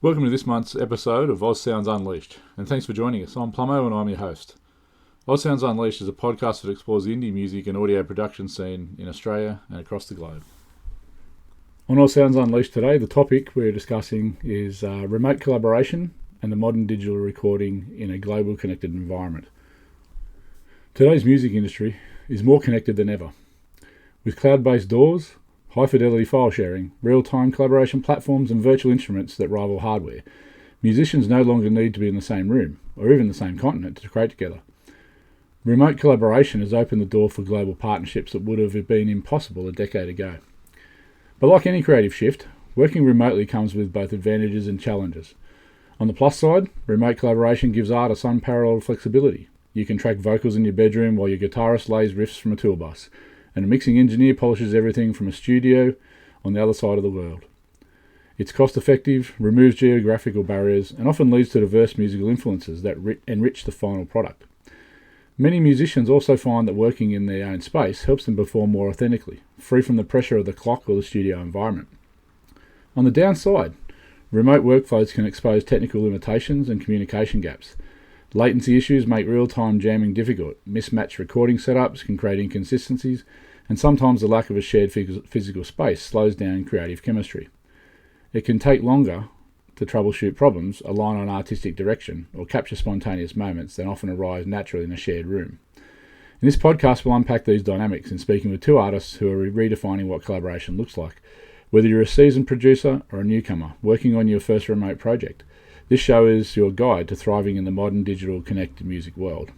Welcome to this month's episode of Oz Sounds Unleashed, and thanks for joining us. I'm Plummo and I'm your host. Oz Sounds Unleashed is a podcast that explores the indie music and audio production scene in Australia and across the globe. On Oz Sounds Unleashed today, the topic we're discussing is remote collaboration and the modern digital recording in a global connected environment. Today's music industry is more connected than ever. With cloud-based DAWs, high-fidelity file sharing, real-time collaboration platforms and virtual instruments that rival hardware, musicians no longer need to be in the same room, or even the same continent, to create together. Remote collaboration has opened the door for global partnerships that would have been impossible a decade ago. But like any creative shift, working remotely comes with both advantages and challenges. On the plus side, remote collaboration gives artists unparalleled flexibility. You can track vocals in your bedroom while your guitarist lays riffs from a tool bus, and a mixing engineer polishes everything from a studio on the other side of the world. It's cost-effective, removes geographical barriers, and often leads to diverse musical influences that enrich the final product. Many musicians also find that working in their own space helps them perform more authentically, free from the pressure of the clock or the studio environment. On the downside, remote workflows can expose technical limitations and communication gaps. Latency issues make real-time jamming difficult. Mismatched recording setups can create inconsistencies, and sometimes the lack of a shared physical space slows down creative chemistry. It can take longer to troubleshoot problems, align on artistic direction, or capture spontaneous moments than often arise naturally in a shared room. In this podcast, we'll unpack these dynamics in speaking with two artists who are redefining what collaboration looks like. Whether you're a seasoned producer or a newcomer working on your first remote project, this show is your guide to thriving in the modern digital connected music world.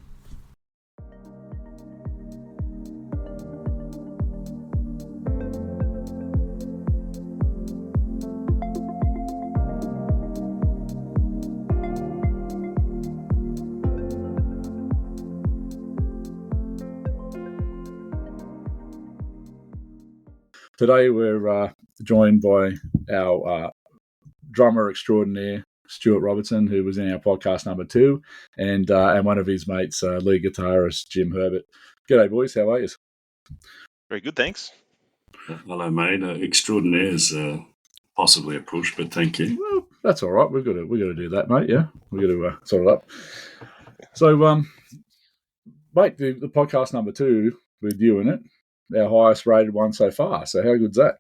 Today we're joined by our drummer extraordinaire, Stuart Robertson, who was in our podcast number 2, and one of his mates, lead guitarist Jim Herbert. G'day, boys. How are you? Very good, thanks. Hello, mate. Extraordinaire is possibly a push, but thank you. Well, that's all right. We've got to do that, mate. Yeah, we've got to sort it up. So, mate, the podcast number 2 with you in it, our highest rated one so far. So, how good's that?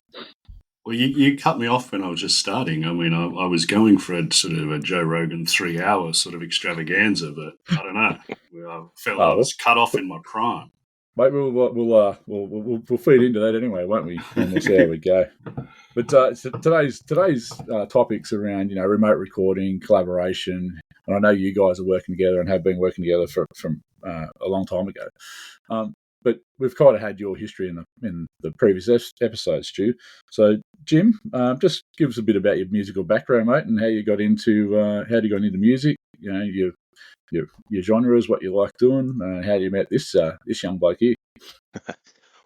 Well, you cut me off when I was just starting. I mean, I was going for a sort of a Joe Rogan 3-hour sort of extravaganza, but I don't know. I felt I was cut off in my prime. Mate, we'll feed into that anyway, won't we? And we'll see how we go. But so today's topics around remote recording, collaboration, and I know you guys are working together and have been working together from a long time ago. But we've kind of had your history in the previous episodes, Stu. So, Jim, just give us a bit about your musical background, mate, and how you got into music. Your genres, what you like doing, how you met this young bloke here.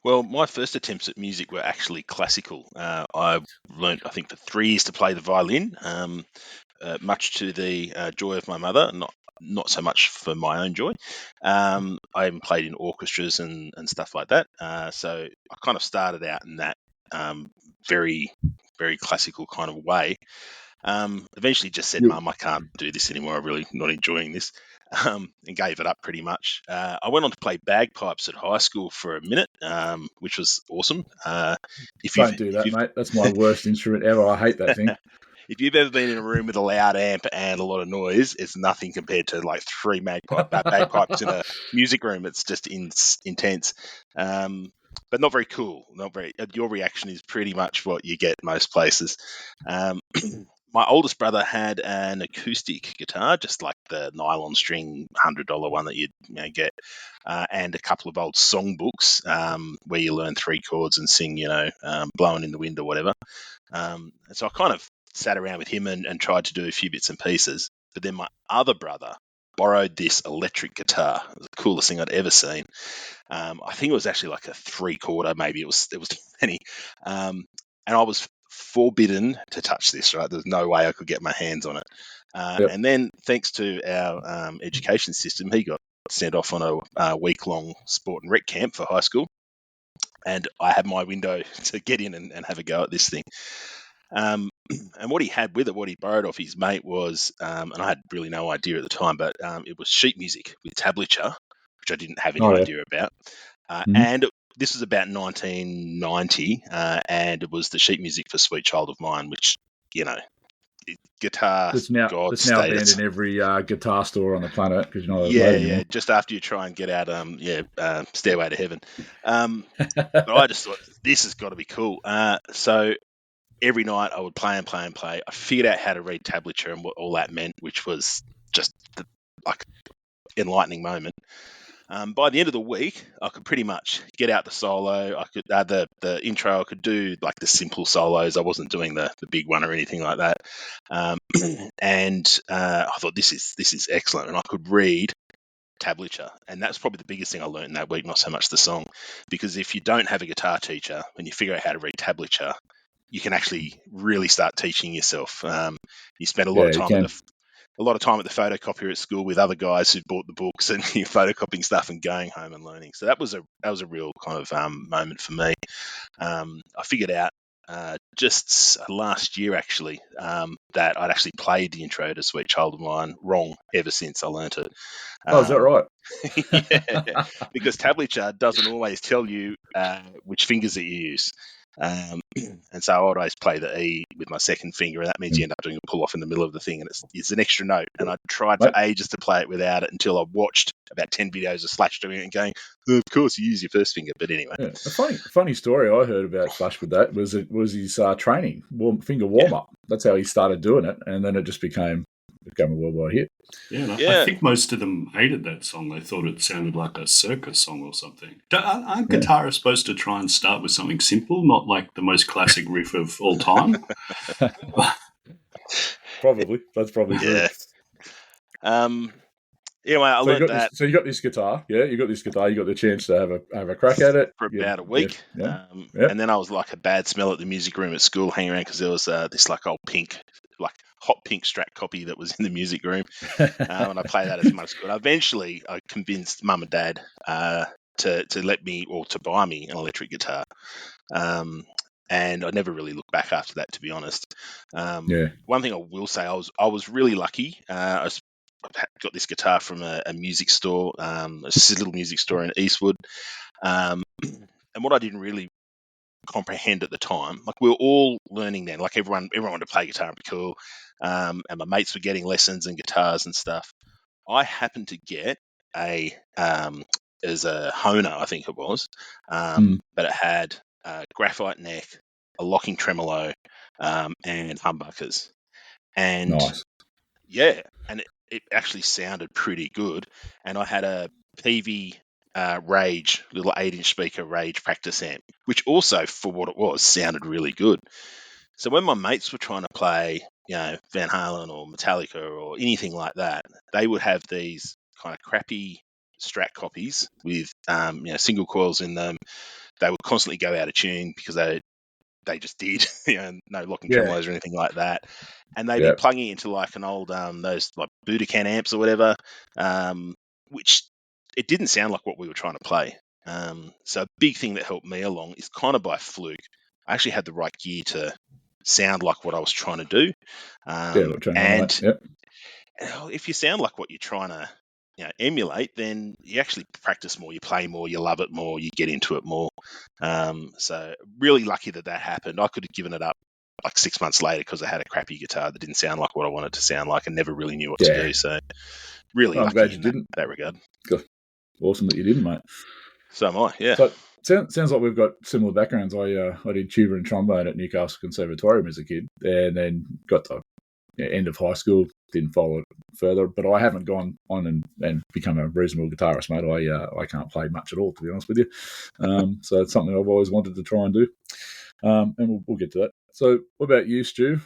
Well, my first attempts at music were actually classical. I learned, I think, for 3 years to play the violin, much to the joy of my mother, not so much for my own joy. I even played in orchestras and stuff like that. So I kind of started out in that very, very classical kind of way. Eventually just said, Mum, I can't do this anymore. I'm really not enjoying this. And gave it up pretty much. I went on to play bagpipes at high school for a minute, which was awesome. Don't do that, mate. That's my worst instrument ever. I hate that thing. If you've ever been in a room with a loud amp and a lot of noise, it's nothing compared to like 3 bagpipes in a music room. It's just intense, but not very cool. Your reaction is pretty much what you get most places. My oldest brother had an acoustic guitar, just like the nylon string $100 one that you'd get, and a couple of old songbooks where you learn 3 chords and sing, blowing in the wind or whatever. And so I kind of sat around with him and tried to do a few bits and pieces. But then my other brother borrowed this electric guitar. It was the coolest thing I'd ever seen. I think it was actually like a 3-quarter, maybe it was penny. And I was forbidden to touch this, right? There's no way I could get my hands on it. Yep. And then thanks to our education system, he got sent off on a week-long sport and rec camp for high school. And I had my window to get in and have a go at this thing. And what he had with it, what he borrowed off his mate was, and I had really no idea at the time, but it was sheet music with tablature, which I didn't have any Oh, yeah. idea about. Mhm. And this was about 1990, and it was the sheet music for Sweet Child of Mine, which, guitar That's now god that's now banned status. in every guitar store on the planet because you're not allowed to Yeah, anymore. just after you try and get out, Stairway to Heaven. But I just thought, this has got to be cool. So every night I would play and play and play. I figured out how to read tablature and what all that meant, which was just like enlightening moment. By the end of the week, I could pretty much get out the solo. I could the intro. I could do like the simple solos. I wasn't doing the big one or anything like that. And I thought this is excellent, and I could read tablature, and that's probably the biggest thing I learned that week. Not so much the song, because if you don't have a guitar teacher and you figure out how to read tablature, you can actually really start teaching yourself. You spend a lot Yeah, of you time can. a lot of time at the photocopier at school with other guys who bought the books, and you're photocopying stuff and going home and learning. So that was a real kind of moment for me. I figured out just last year actually that I'd actually played the intro to Sweet Child of Mine wrong ever since I learnt it. Oh, is that right? Yeah, because tablature doesn't always tell you which fingers that you use. And so I would always play the E with my second finger, and that means you end up doing a pull off in the middle of the thing, and it's an extra note. And I tried for Mate. ages to play it without it until I watched about 10 videos of Slash doing it and going, oh, of course you use your first finger. But anyway. Yeah. A funny story I heard about Slash with that was his training, finger warm up. That's how he started doing it, and then it just became a worldwide hit. Yeah, I think most of them hated that song. They thought it sounded like a circus song or something. Aren't guitarists supposed to try and start with something simple, not like the most classic riff of all time? Probably. That's probably true. Anyway, I learned that. So you got this guitar, yeah. You got this guitar. You got the chance to have a crack at it For about a week, Yep. And then I was like a bad smell at the music room at school, hanging around because there was this like old pink, like hot pink Strat copy that was in the music room, and I played that as much as I could. Eventually, I convinced Mum and Dad to let me or to buy me an electric guitar, and I never really looked back after that, to be honest. One thing I will say, I was really lucky. I got this guitar from a music store, a little music store in Eastwood. And what I didn't really comprehend at the time, like we were all learning then, like everyone wanted to play guitar and be cool, and my mates were getting lessons and guitars and stuff. I happened to get as a Honer, I think it was, but it had a graphite neck, a locking tremolo, and humbuckers. And nice. Yeah, and it actually sounded pretty good. And I had a PV Rage, little 8-inch speaker Rage practice amp, which also, for what it was, sounded really good. So when my mates were trying to play, Van Halen or Metallica or anything like that, they would have these kind of crappy Strat copies with, single coils in them. They would constantly go out of tune because they just did, no locking tremolos or anything like that. And they'd be plugging into like an old, those like Budokan amps or whatever, which it didn't sound like what we were trying to play. So a big thing that helped me along is kind of by fluke. I actually had the right gear to sound like what I was trying to do. And if you sound like what you're trying to emulate, then you actually practice more, you play more, you love it more, you get into it more. So really lucky that happened. I could have given it up like 6 months later because I had a crappy guitar that didn't sound like what I wanted to sound like and never really knew what to do. So really lucky glad you in didn't. that regard. Awesome that you didn't, mate. So am I, yeah. So sounds like we've got similar backgrounds. I did tuba and trombone at Newcastle Conservatorium as a kid, and then got to end of high school, didn't follow it further. But I haven't gone on and become a reasonable guitarist, mate. I can't play much at all, to be honest with you. So it's something I've always wanted to try and do, and we'll get to that. So what about you, Stu?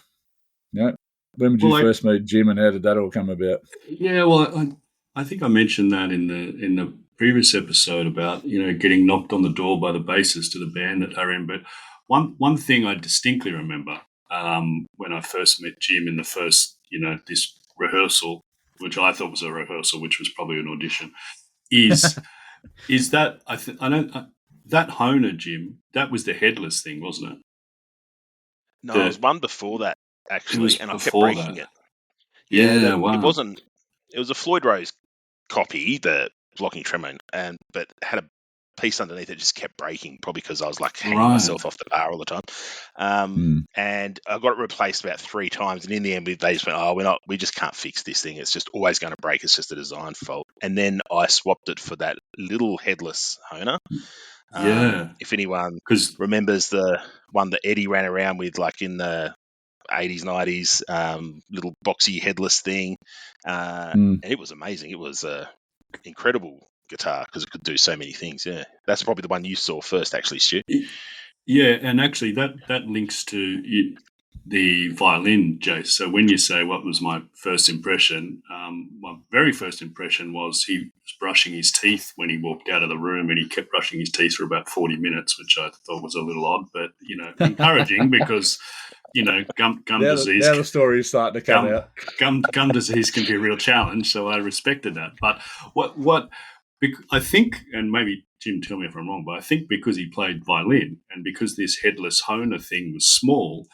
When did you first meet Jim, and how did that all come about? Yeah, well, I think I mentioned that in the previous episode about getting knocked on the door by the bassist to the band that they're in. But one thing I distinctly remember when I first met Jim in the first this rehearsal, which I thought was a rehearsal, which was probably an audition, is that that Honer, Jim, that was the headless thing, wasn't it? No, it was one before that, It actually, was and I kept before breaking that. it. Yeah, It wow. wasn't. It was a Floyd Rose copy, the blocking tremor, but had a piece underneath that just kept breaking, probably because I was like hanging Right. myself off the bar all the time. And I got it replaced about 3 times, and in the end, they just went, "Oh, we just can't fix this thing. It's just always going to break. It's just a design fault." And then I swapped it for that little headless Honer. Yeah. If anyone Because remembers the one that Eddie ran around with, like in the 80s, 90s, little boxy headless thing. And it was amazing. It was a incredible guitar because it could do so many things. Yeah, that's probably the one you saw first, actually, Stu. yeah, and actually that links to the violin, Jace. So when you say what was my first impression, my very first impression was he was brushing his teeth when he walked out of the room, and he kept brushing his teeth for about 40 minutes, which I thought was a little odd, but encouraging because gum disease. Now the story is starting to come out. Gum disease can be a real challenge, so I respected that. But what I think, and maybe Jim, tell me if I'm wrong, but I think because he played violin and because this headless Honer thing was small,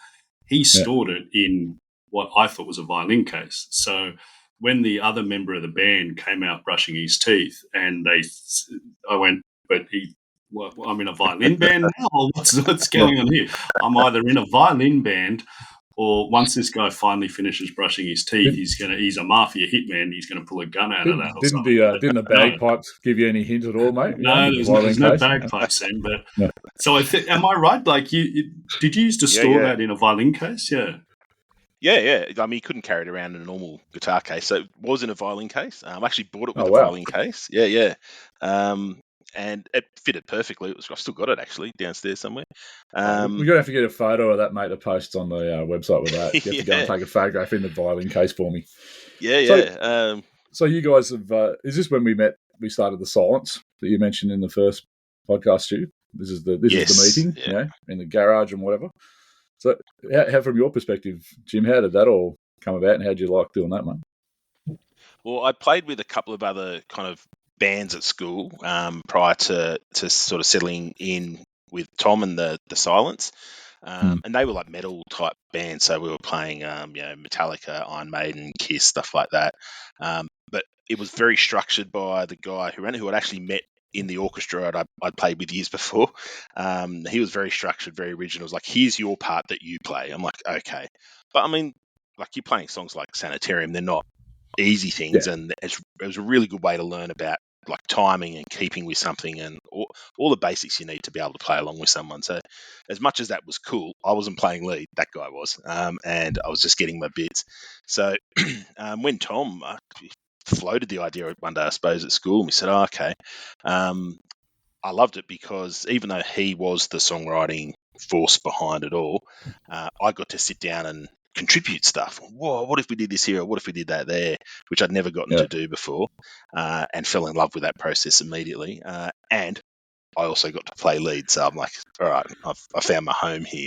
he stored it in what I thought was a violin case. So when the other member of the band came out brushing his teeth, and I went, but I'm in a violin band now? Or what's going on here? I'm either in a violin band, or once this guy finally finishes brushing his teeth, he's a mafia hitman. He's going to pull a gun out of that or Didn't something. the bagpipes give you any hint at all, mate? No, there's no bagpipes then. But No. so am I right? Like, did you used to store that in a violin case? Yeah. Yeah. I mean, you couldn't carry it around in a normal guitar case, so it was in a violin case. I actually bought it with a violin case. Yeah. And it fitted perfectly. I've still got it actually downstairs somewhere. We're going to have to get a photo of that, mate, to post on the website with that. You have to go and take a photograph in the violin case for me. Yeah. So you guys have, is this when we started the Silence that you mentioned in the first podcast, Stu? This is the meeting, in the garage and whatever. So how, from your perspective, Jim, how did that all come about, and how did you like doing that, mate? Well, I played with a couple of other kind of bands at school prior to sort of settling in with Tom and the Silence. And they were like metal type bands, so we were playing, Metallica, Iron Maiden, Kiss, stuff like that. But it was very structured by the guy who ran it, who I'd actually met in the orchestra I'd played with years before. He was very structured, very original. It was like, here's your part that you play. I'm like, okay. But I mean, like, you're playing songs like Sanitarium, they're not easy things, and it was a really good way to learn about like timing and keeping with something and all the basics you need to be able to play along with someone. So as much as that was cool, I wasn't playing lead, that guy was, and I was just getting my bits. So when Tom floated the idea one day, I suppose, at school, and we said, okay, I loved it because even though he was the songwriting force behind it all, I got to sit down and contribute stuff. Whoa, what if we did this here? Or what if we did that there? Which I'd never gotten to do before, and fell in love with that process immediately. And I also got to play lead. So I'm like, all right, I found my home here.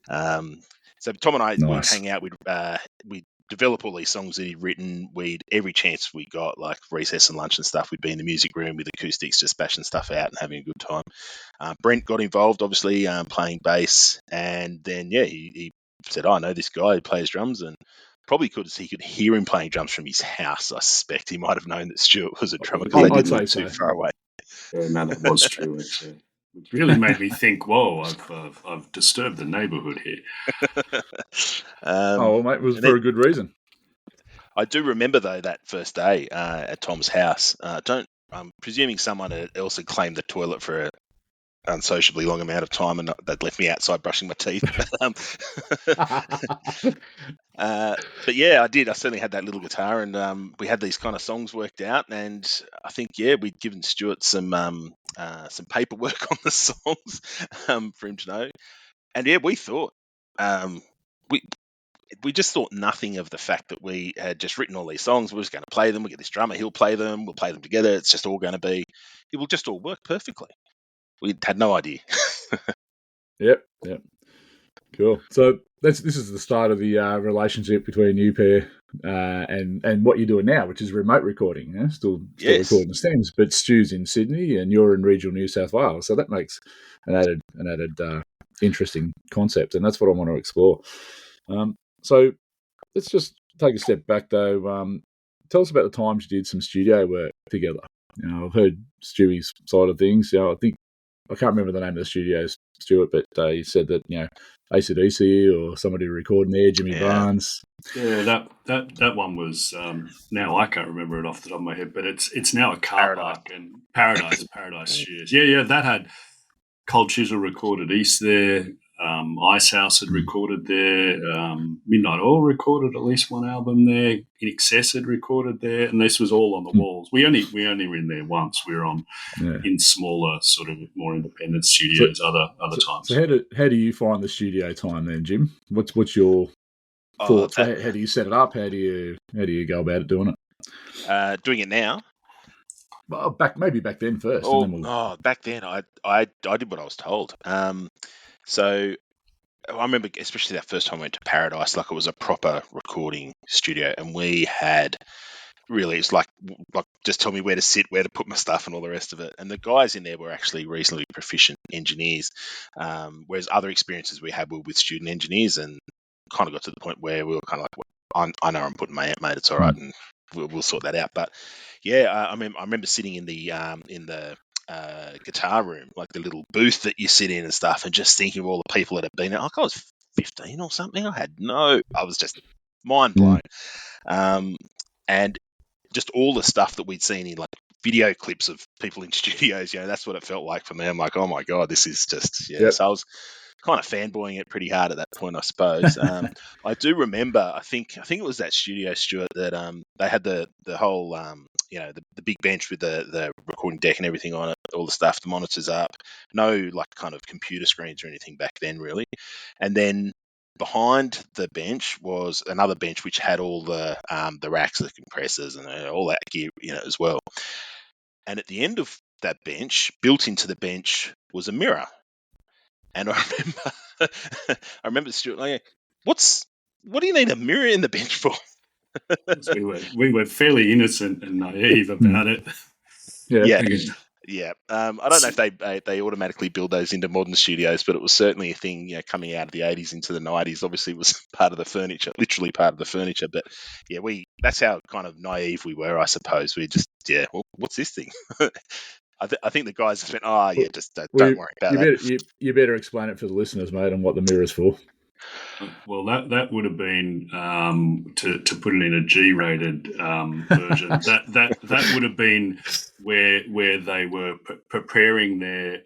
So Tom and I would hang out. We'd develop all these songs that he'd written. Every chance we got, like recess and lunch and stuff, we'd be in the music room with acoustics, just bashing stuff out and having a good time. Brent got involved, obviously, playing bass, and then he said, "I know this guy who plays drums," and probably because he could hear him playing drums from his house, I suspect he might have known that Stuart was a drummer because they didn't live too far away. Yeah, no, that was true actually. Which really made me think, whoa, I've disturbed the neighbourhood here. Mate, it was for a good reason. I do remember, though, that first day at Tom's house. I'm presuming someone else had claimed the toilet for an unsociably long amount of time, and they'd left me outside brushing my teeth. But yeah, I did. I certainly had that little guitar, and we had these kind of songs worked out. And I think, we'd given Stuart some paperwork on the songs for him to know. And we thought we just thought nothing of the fact that we had just written all these songs. We're just going to play them. We'll get this drummer. He'll play them. We'll play them together. It's just all going to be. It will just all work perfectly. We had no idea. Yep. Cool. So this is the start of the relationship between you pair and what you're doing now, which is remote recording. Still recording the stems, but Stu's in Sydney and you're in regional New South Wales. So that makes an added interesting concept, and that's what I want to explore. So let's just take a step back, though. Tell us about the times you did some studio work together. I've heard Stewie's side of things. I think I can't remember the name of the studios, Stuart, but he said that AC/DC or somebody recording there, Jimmy Barnes. Yeah, that one was now I can't remember it off the top of my head, but it's now a car park and Paradise Studios. Yeah, that had Cold Chisel recorded East there. Ice House had recorded there. Midnight Oil recorded at least one album there. In Excess had recorded there, and this was all on the walls. We only were in there once. We were on in smaller, sort of more independent studios other times. So how do you find the studio time then, Jim? What's your thoughts? How do you set it up? How do you go about it doing it? Doing it now. Well, back then first. Back then I did what I was told. So I remember, especially that first time I went to Paradise, like it was a proper recording studio, and we had really, it's like just tell me where to sit, where to put my stuff, and all the rest of it. And the guys in there were actually reasonably proficient engineers, whereas other experiences we had were with student engineers, and kind of got to the point where we were kind of like, I know I'm putting my amp, mate, it's all right, and we'll sort that out. But yeah, I remember sitting in the guitar room, like the little booth that you sit in and stuff, and just thinking of all the people that have been there. Like I was 15 or something. I was just mind blown. And just all the stuff that we'd seen in like video clips of people in studios, that's what it felt like for me. I'm like, oh my God, this is just, So I was kind of fanboying it pretty hard at that point, I suppose. I do remember, I think it was that studio, Stuart, that they had the whole, the big bench with the recording deck and everything on it, all the stuff, the monitors up, no like kind of computer screens or anything back then really. And then behind the bench was another bench which had all the racks, the compressors, and all that gear as well. And at the end of that bench, built into the bench, was a mirror. And I remember Stuart like, what do you need a mirror in the bench for? we were fairly innocent and naive about it. Yeah. I don't know if they automatically build those into modern studios, but it was certainly a thing, coming out of the 80s into the 90s. Obviously, it was part of the furniture, literally part of the furniture. But yeah, that's how kind of naive we were, I suppose. We just, well, what's this thing? I think the guys just went, just don't worry about that. You better explain it for the listeners, mate, and what the mirror's for. Well, that would have been to put it in a G-rated version. That would have been where they were preparing their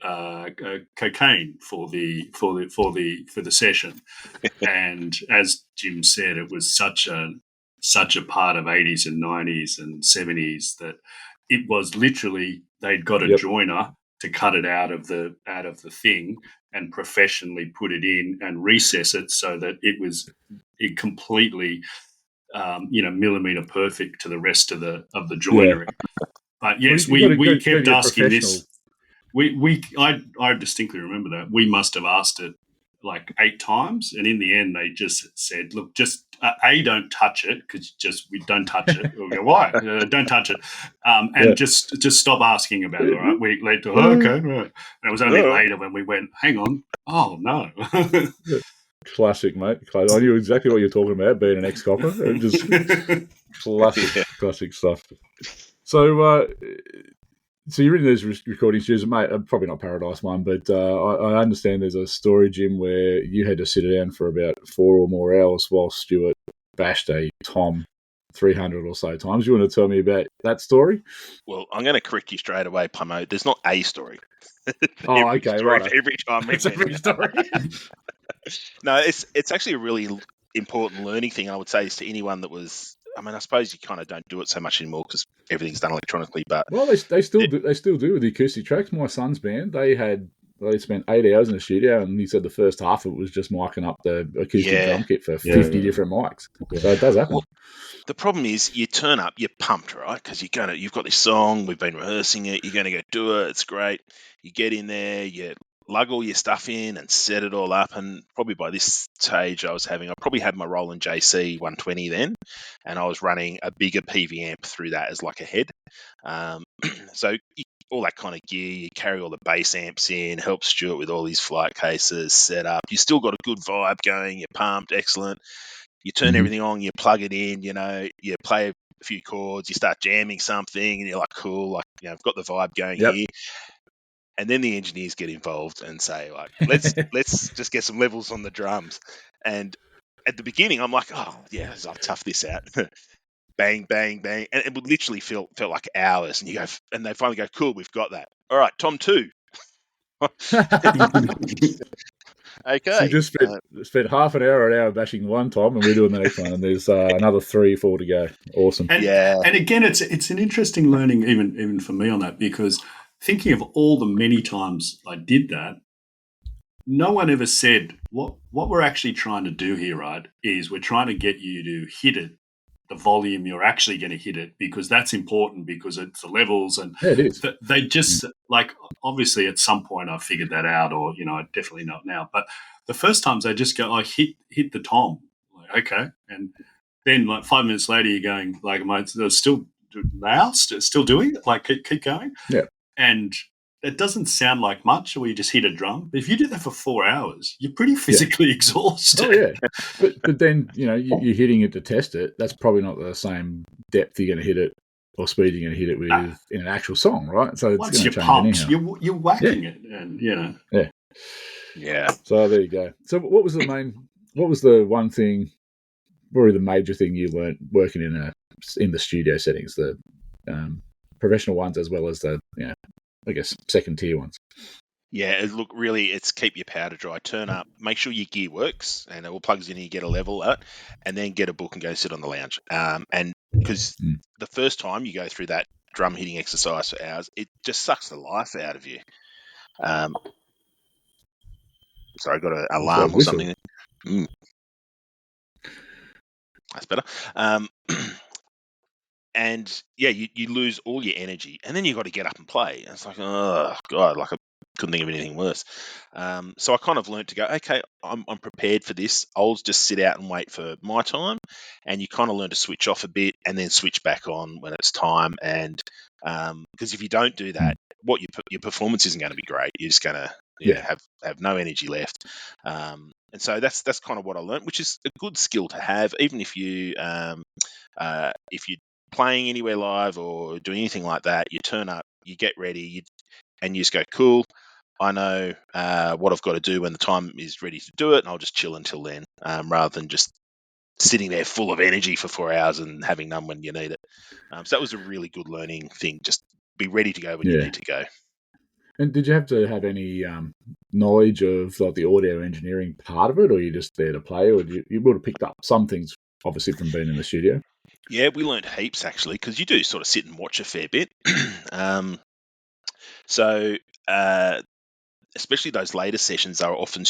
cocaine for the session. And as Jim said, it was such a part of 80s and 90s and 70s that it was literally they'd got a joiner to cut it out of the thing and professionally put it in and recess it so that it completely millimeter perfect to the rest of the joinery. But yes, we kept asking this. I distinctly remember that we must have asked it like 8 times, and in the end they just said, look, just don't touch it, because we don't touch it. We'll go, why? Don't touch it, and just stop asking about it. All right, we later, okay, right. And it was only later when we went, hang on, oh no. Classic, mate. I knew exactly what you're talking about, being an ex-copper. Just classic stuff. So you're in these recording studios, mate. Probably not Paradise one, but I understand there's a story, Jim, where you had to sit down for about 4 or more hours while Stuart bashed a Tom 300 or so times. You want to tell me about that story? Well, I'm going to correct you straight away, Plummo. There's not a story. Okay, right. Every time it's every story. No, it's actually a really important learning thing. I would say is to anyone that was. I mean, I suppose you kind of don't do it so much anymore because everything's done electronically. But they still do with the acoustic tracks. My son's band, they spent 8 hours in the studio, and he said the first half of it was just miking up the acoustic drum kit for 50 different mics. So it does happen. Well, the problem is you turn up, you're pumped, right? Because you've got this song, we've been rehearsing it, you're going to go do it, it's great. You get in there, you lug all your stuff in and set it all up, and probably by this stage I probably had my Roland JC 120 then, and I was running a bigger PV amp through that as like a head. So you all that kind of gear. You carry all the bass amps in, help Stuart with all his flight cases set up. You still got a good vibe going. You're pumped, excellent. You turn everything on, you plug it in, you play a few chords, you start jamming something, and you're like, cool, like, I've got the vibe going here. And then the engineers get involved and say, like, let's just get some levels on the drums. And at the beginning, I'm like, oh yeah, I'll tough this out. Bang, bang, bang, and it would literally felt like hours. And you go, and they finally go, cool, we've got that. All right, Tom 2. Okay. So you just spent half an hour bashing one Tom, and we're doing the next one, and there's another 3 or 4 to go. Awesome. And again, it's an interesting learning even for me on that, because thinking of all the many times I did that, no one ever said what we're actually trying to do here, right? Is we're trying to get you to hit it, the volume you're actually going to hit it, because that's important, because it's the levels. And it is. They just like, obviously at some point I figured that out, or definitely not now, but the first times they just go, oh, hit the tom, like, okay, and then like 5 minutes later you're going like, am I still doing it, like keep going? Yeah. And it doesn't sound like much, or you just hit a drum. But if you do that for 4 hours, you're pretty physically exhausted. Oh, yeah. But then, you're hitting it to test it. That's probably not the same depth you're going to hit it or speed you're going to hit it with in an actual song, right? So once you're pumped, you're whacking it. And, Yeah. Yeah. So there you go. So what was the one thing, probably the major thing you learned working in the studio settings, the professional ones as well as the, I guess, second tier ones? Yeah, look, really, it's keep your powder dry. Turn up, make sure your gear works, and it all plugs in and you get a level out, and then get a book and go sit on the lounge. And because the first time you go through that drum hitting exercise for hours, it just sucks the life out of you. Sorry, I got an alarm or something. That's better. And yeah, you lose all your energy, and then you got to get up and play. And it's like, oh god, like I couldn't think of anything worse. So I kind of learned to go, okay, I'm prepared for this. I'll just sit out and wait for my time, and you kind of learn to switch off a bit and then switch back on when it's time. And because if you don't do that, your performance isn't going to be great. You're just going to have no energy left. And so that's kind of what I learned, which is a good skill to have, even if you're playing anywhere live or doing anything like that. You turn up, you get ready, and you just go, cool, I know what I've got to do when the time is ready to do it, and I'll just chill until then, rather than just sitting there full of energy for 4 hours and having none when you need it. So that was a really good learning thing. Just be ready to go when you need to go. And did you have to have any knowledge of like the audio engineering part of it, or you just there to play, or you would have picked up some things, obviously, from being in the studio? Yeah, we learned heaps, actually, because you do sort of sit and watch a fair bit. So especially those later sessions are often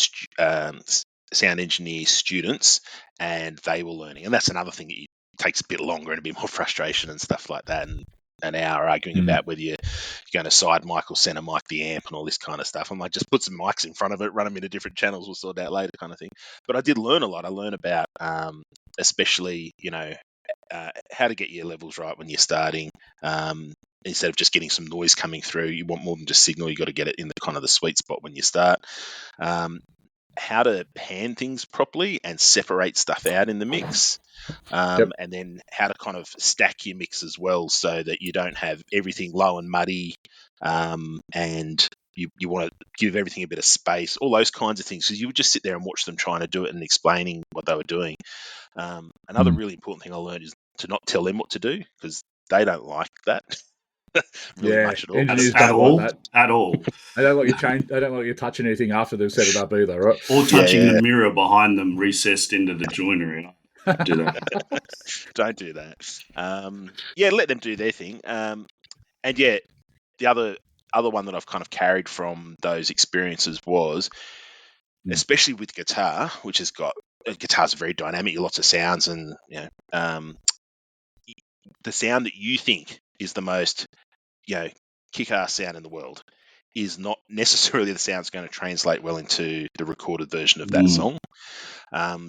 sound engineer students, and they were learning. And that's another thing that takes a bit longer and a bit more frustration and stuff like that. And an hour arguing about whether you're going to side mic or center mic the amp and all this kind of stuff. I'm like, just put some mics in front of it, run them into different channels, we'll sort it out later, kind of thing. But I did learn a lot. I learned about especially, how to get your levels right when you're starting. Instead of just getting some noise coming through, you want more than just signal. You got to get it in the kind of the sweet spot when you start. How to pan things properly and separate stuff out in the mix. And then how to kind of stack your mix as well, so that you don't have everything low and muddy, and you want to give everything a bit of space, all those kinds of things. So you would just sit there and watch them trying to do it and explaining what they were doing. Another really important thing I learned is to not tell them what to do, because they don't like that much at all. Engineers don't like that at all. They don't like you change. They don't like you touching anything after they've set it up either, right? Or touching the mirror behind them recessed into the joinery. Do that. Don't do that. Let them do their thing. And the other one that I've kind of carried from those experiences was, especially with guitar, which has got guitars are very dynamic, lots of sounds, and the sound that you think is the most kick-ass sound in the world is not necessarily the sound that's going to translate well into the recorded version of that song.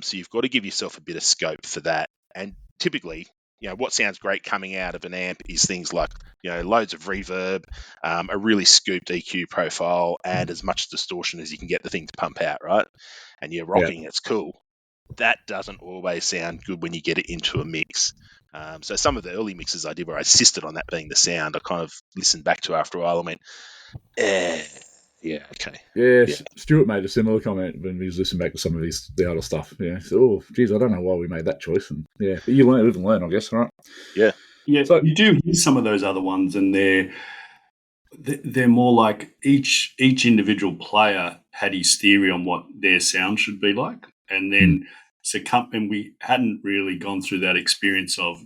So you've got to give yourself a bit of scope for that. And typically, what sounds great coming out of an amp is things like, loads of reverb, a really scooped EQ profile, and as much distortion as you can get the thing to pump out, right? And you're rocking, it's cool. That doesn't always sound good when you get it into a mix. So some of the early mixes I did where I insisted on that being the sound, I kind of listened back to after a while and went, yeah, okay. Yeah, Stuart made a similar comment when he was listening back to some of the other stuff. Yeah, so, geez, I don't know why we made that choice. And yeah, but you live and learn, I guess, right? Yeah. Yeah, So you do hear some of those other ones, and they're more like each individual player had his theory on what their sound should be like, and then and we hadn't really gone through that experience of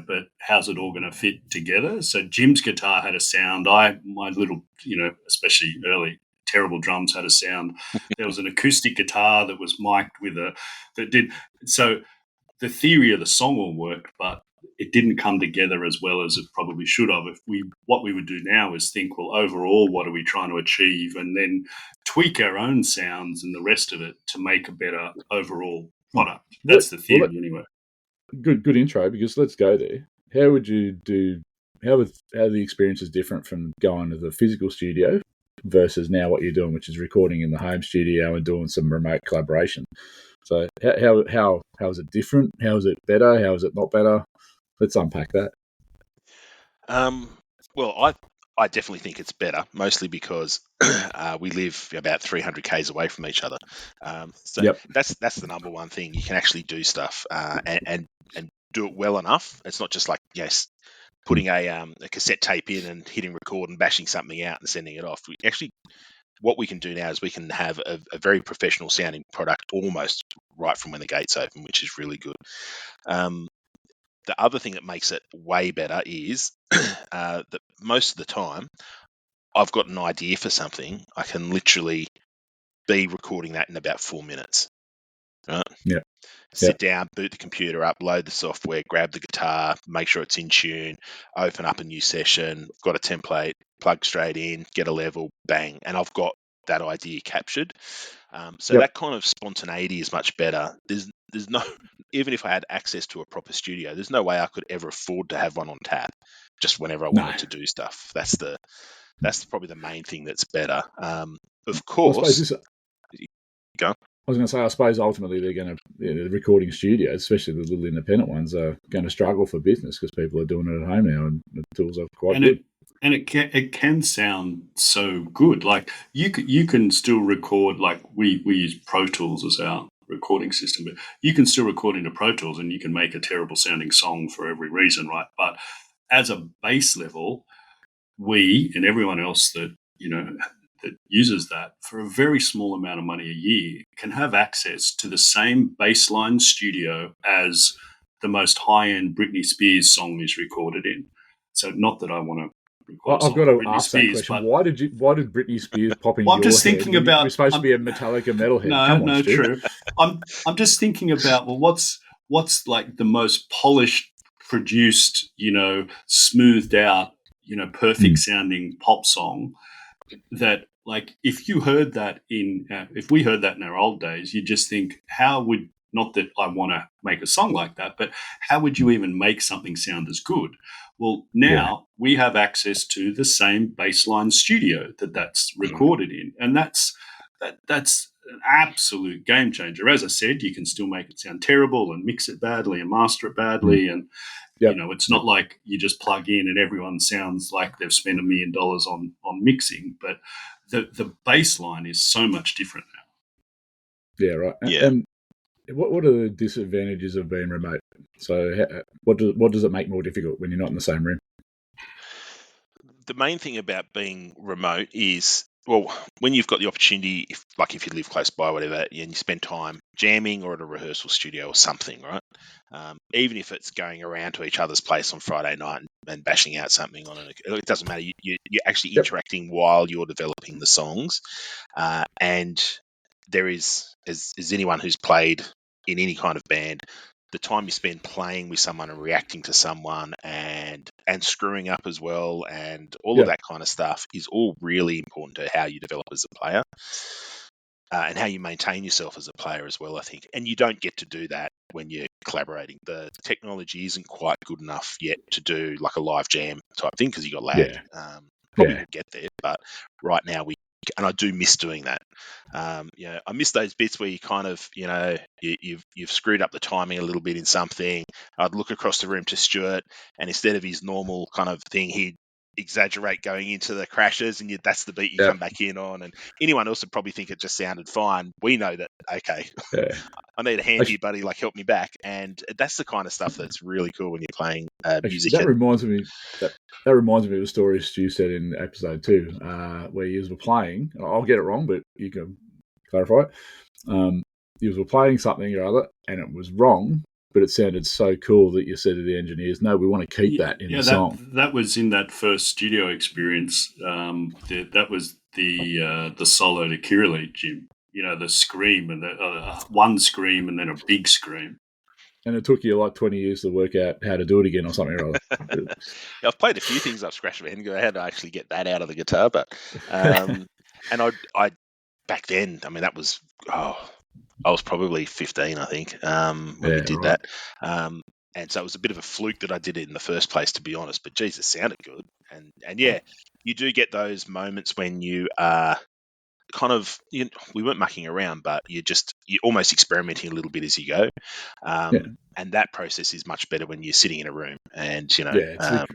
but how's it all going to fit together? So Jim's guitar had a sound. My little, especially early terrible drums had a sound. There was an acoustic guitar that was mic'd that did so. The theory of the song all worked, but it didn't come together as well as it probably should have. What we would do now is think, well, overall, what are we trying to achieve, and then tweak our own sounds and the rest of it to make a better overall product. That's the theory, anyway. Good intro, because let's go there. How would you do? How the experience is different from going to the physical studio versus now what you're doing, which is recording in the home studio and doing some remote collaboration. So how is it different? How is it better? How is it not better? Let's unpack that. Well, I definitely think it's better, mostly because we live about 300 k's away from each other. That's the number one thing. You can actually do stuff and do it well enough. It's not just like putting a cassette tape in and hitting record and bashing something out and sending it off. What we can do now is we can have a very professional sounding product almost right from when the gates open, which is really good. The other thing that makes it way better is that most of the time I've got an idea for something. I can literally be recording that in about 4 minutes. Right? Yeah. Sit down, boot the computer up, load the software, grab the guitar, make sure it's in tune, open up a new session, got a template, plug straight in, get a level, bang, and I've got that idea captured. That kind of spontaneity is much better. There's no, even if I had access to a proper studio, there's no way I could ever afford to have one on tap just whenever I wanted to do stuff. That's probably the main thing that's better. Of course, go. I was going to say, I suppose ultimately they're going to, the recording studios, especially the little independent ones, are going to struggle for business because people are doing it at home now, and the tools are quite good. It can sound so good. Like you can still record. Like we use Pro Tools as our recording system, but you can still record into Pro Tools and you can make a terrible sounding song for every reason, right? But as a base level, we and everyone else that that uses that for a very small amount of money a year can have access to the same baseline studio as the most high-end Britney Spears song is recorded in. So not that I want to record I've got to Britney ask Spears, that question. Why did Britney Spears pop in well, your I'm just head? thinking about. You're supposed to be a Metallica metalhead. No, Come on, Stu. true. I'm just thinking about, well, what's like the most polished, produced, smoothed out, perfect sounding pop song that, like, if we heard that in our old days, you just think, not that I want to make a song like that, but how would you even make something sound as good? Well, now we have access to the same baseline studio that's recorded in, and that's an absolute game changer. As I said, you can still make it sound terrible and mix it badly and master it badly, and it's not like you just plug in and everyone sounds like they've spent $1 million on mixing, but the baseline is so much different now. Yeah, right. Yeah. And what are the disadvantages of being remote? So what does it make more difficult when you're not in the same room? The main thing about being remote is, well, when you've got the opportunity, if you live close by, whatever, and you spend time jamming or at a rehearsal studio or something, right? Even if it's going around to each other's place on Friday night and bashing out something it doesn't matter. You're actually interacting while you're developing the songs, and there is, as anyone who's played in any kind of band, the time you spend playing with someone and reacting to someone and screwing up as well and all of that kind of stuff is all really important to how you develop as a player. and how you maintain yourself as a player as well, I think. And you don't get to do that when you're collaborating. The technology isn't quite good enough yet to do like a live jam type thing because you got lag. Probably will get there, but right now and I do miss doing that. I miss those bits where you kind of, you've screwed up the timing a little bit in something. I'd look across the room to Stuart, and instead of his normal kind of thing, he'd exaggerate going into the crashes, and that's the beat you come back in on. And anyone else would probably think it just sounded fine. We know that, okay, I need a hand here, buddy, like help me back. And that's the kind of stuff that's really cool when you're playing music. That reminds me of a story Stu said in episode 2, where you were playing. I'll get it wrong, but you can clarify it. You were playing something or other, and it was wrong, but it sounded so cool that you said to the engineers, "No, we want to keep that in the song." That was in that first studio experience. That was the solo to Kirili, Jim. The scream and the one scream and then a big scream. And it took you like 20 years to work out how to do it again or something or other. I've played a few things I've scratched my head and go, how to actually get that out of the guitar. But and I back then, I mean, that was I was probably 15, I think, when we did that. And so it was a bit of a fluke that I did it in the first place, to be honest. But geez, it sounded good. And yeah, you do get those moments when you are kind of, we weren't mucking around, but you're almost experimenting a little bit as you go. And that process is much better when you're sitting in a room and, it's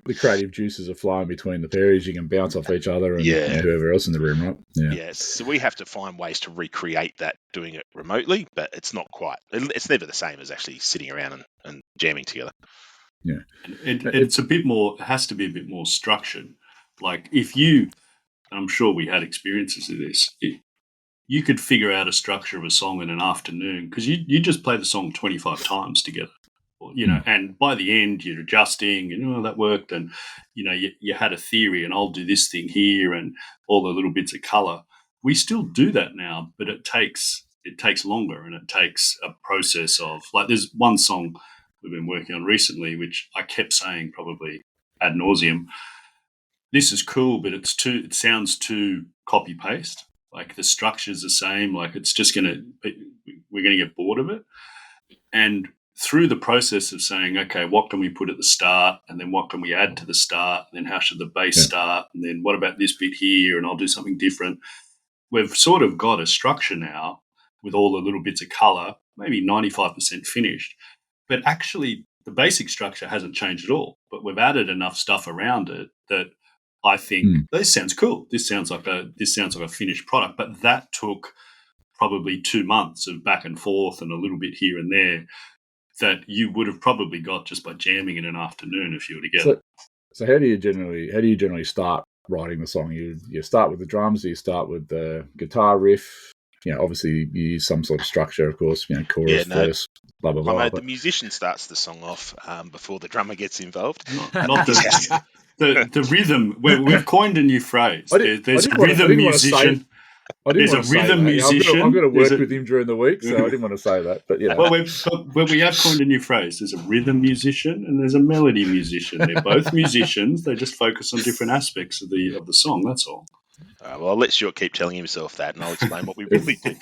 the creative juices are flowing between the pairs. You can bounce off each other and whoever else in the room, right? Yeah. So we have to find ways to recreate that doing it remotely, but it's not quite, it's never the same as actually sitting around and jamming together. Yeah. It's a bit more, it has to be a bit more structured. Like I'm sure we had experiences of this. You could figure out a structure of a song in an afternoon because you just play the song 25 times together, and by the end you're adjusting and that worked, and you had a theory and I'll do this thing here and all the little bits of color. We still do that now, but it takes longer and it takes a process of, like, there's one song we've been working on recently which I kept saying probably ad nauseum, this is cool, but it sounds too copy paste. Like the structure's the same. Like it's just we're going to get bored of it. And through the process of saying, okay, what can we put at the start? And then what can we add to the start? And then how should the bass start? And then what about this bit here? And I'll do something different. We've sort of got a structure now with all the little bits of color, maybe 95% finished. But actually the basic structure hasn't changed at all. But we've added enough stuff around it that I think this sounds cool. This sounds like a finished product. But that took probably 2 months of back and forth and a little bit here and there that you would have probably got just by jamming in an afternoon if you were together. So how do you generally start writing the song? You start with the drums. You start with the guitar riff. Obviously you use some sort of structure, of course. Chorus, verse, blah blah blah. The musician starts the song off before the drummer gets involved. Not the rhythm. We've coined a new phrase. There's a rhythm musician. There's a rhythm musician. I'm going to work with him during the week, so I didn't want to say that. But Well, we have coined a new phrase. There's a rhythm musician and there's a melody musician. They're both musicians. They just focus on different aspects of the song. That's all. Well, I'll let Stuart keep telling himself that, and I'll explain what we really do.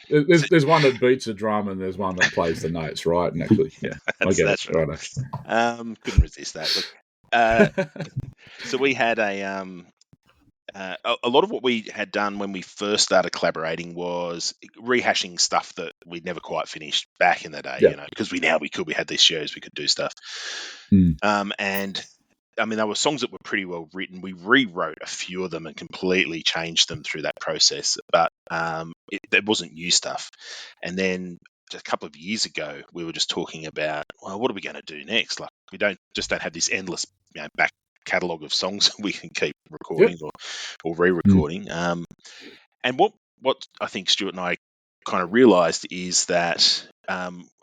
There's one that beats the drum, and there's one that plays the notes, right? And actually, I get it. Right. Couldn't resist that. Look, so we had a lot of what we had done when we first started collaborating was rehashing stuff that we'd never quite finished back in the day, because we had these shows, we could do stuff. And I mean, there were songs that were pretty well written. We rewrote a few of them and completely changed them through that process, but there wasn't new stuff. And then just a couple of years ago, we were just talking about, well, what are we going to do next? Like, we don't have this endless back catalogue of songs we can keep recording or re-recording. And what I think Stuart and I kind of realised is that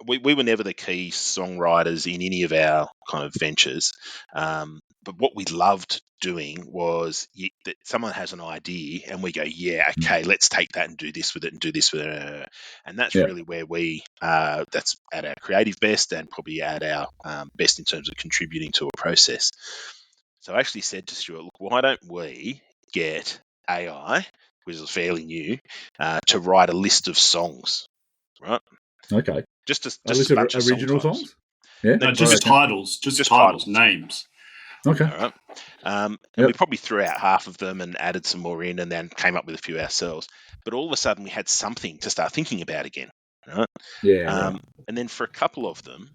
we were never the key songwriters in any of our kind of ventures. But what we loved doing was that someone has an idea and we go, okay, let's take that and do this with it and do this with it. And that's really where that's at our creative best and probably at our best in terms of contributing to a process. So I actually said to Stuart, look, why don't we get AI which is fairly new, to write a list of songs, right? Okay. Just a list bunch of original song titles. songs? Yeah. No, just titles, just titles, names. Okay. All right. And we probably threw out half of them and added some more in and then came up with a few ourselves. But all of a sudden we had something to start thinking about again. Right? Yeah. Right. And then for a couple of them,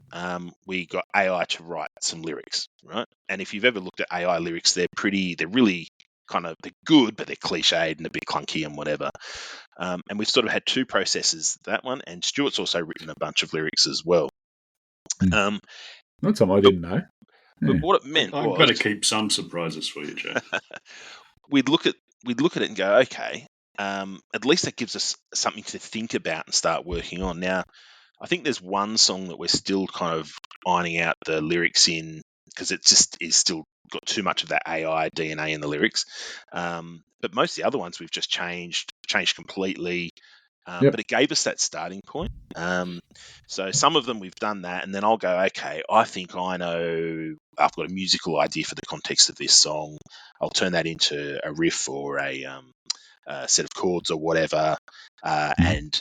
we got AI to write some lyrics, right? And if you've ever looked at AI lyrics, they're really kind of, they're good, but they're cliched and a bit clunky and whatever. And we've sort of had two processes, that one, and Stuart's also written a bunch of lyrics as well. That's something I didn't know. But what it meant I've got to keep some surprises for you, Joe. we'd look at it and go, okay, at least that gives us something to think about and start working on. Now, I think there's one song that we're still kind of ironing out the lyrics in because it just is still got too much of that AI DNA in the lyrics. But most of the other ones we've just changed completely. But it gave us that starting point. So some of them we've done that, and then I'll go, okay, I think I know, I've got a musical idea for the context of this song. I'll turn that into a riff or a set of chords or whatever, and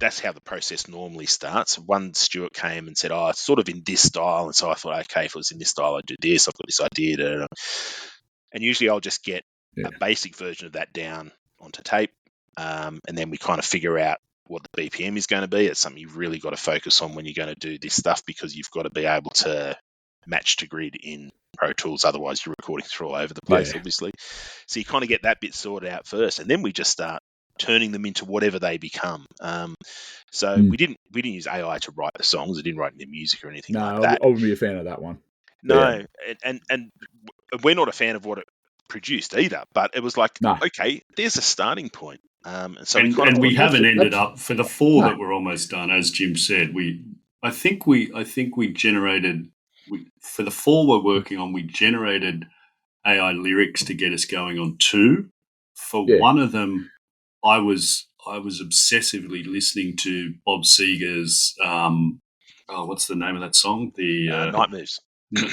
that's how the process normally starts. One Stuart came and said, oh, it's sort of in this style, and so I thought, okay, if it was in this style, I'd do this. I've got this idea. And usually I'll just get a basic version of that down onto tape, and then we kind of figure out what the BPM is going to be. It's something you've really got to focus on when you're going to do this stuff, because you've got to be able to match to grid in Pro Tools. Otherwise, you're recording through all over the place, obviously. So you kind of get that bit sorted out first, and then we just start turning them into whatever they become. So we didn't use AI to write the songs. It didn't write any music or anything like that. I wouldn't be a fan of that one. No, and we're not a fan of what it produced either. But it was like, okay, there's a starting point. And so we haven't ended up for the four that we're almost done. As Jim said, I think we generated for the four we're working on. We generated AI lyrics to get us going on two. For one of them, I was obsessively listening to Bob Seger's what's the name of that song? The Night Moves.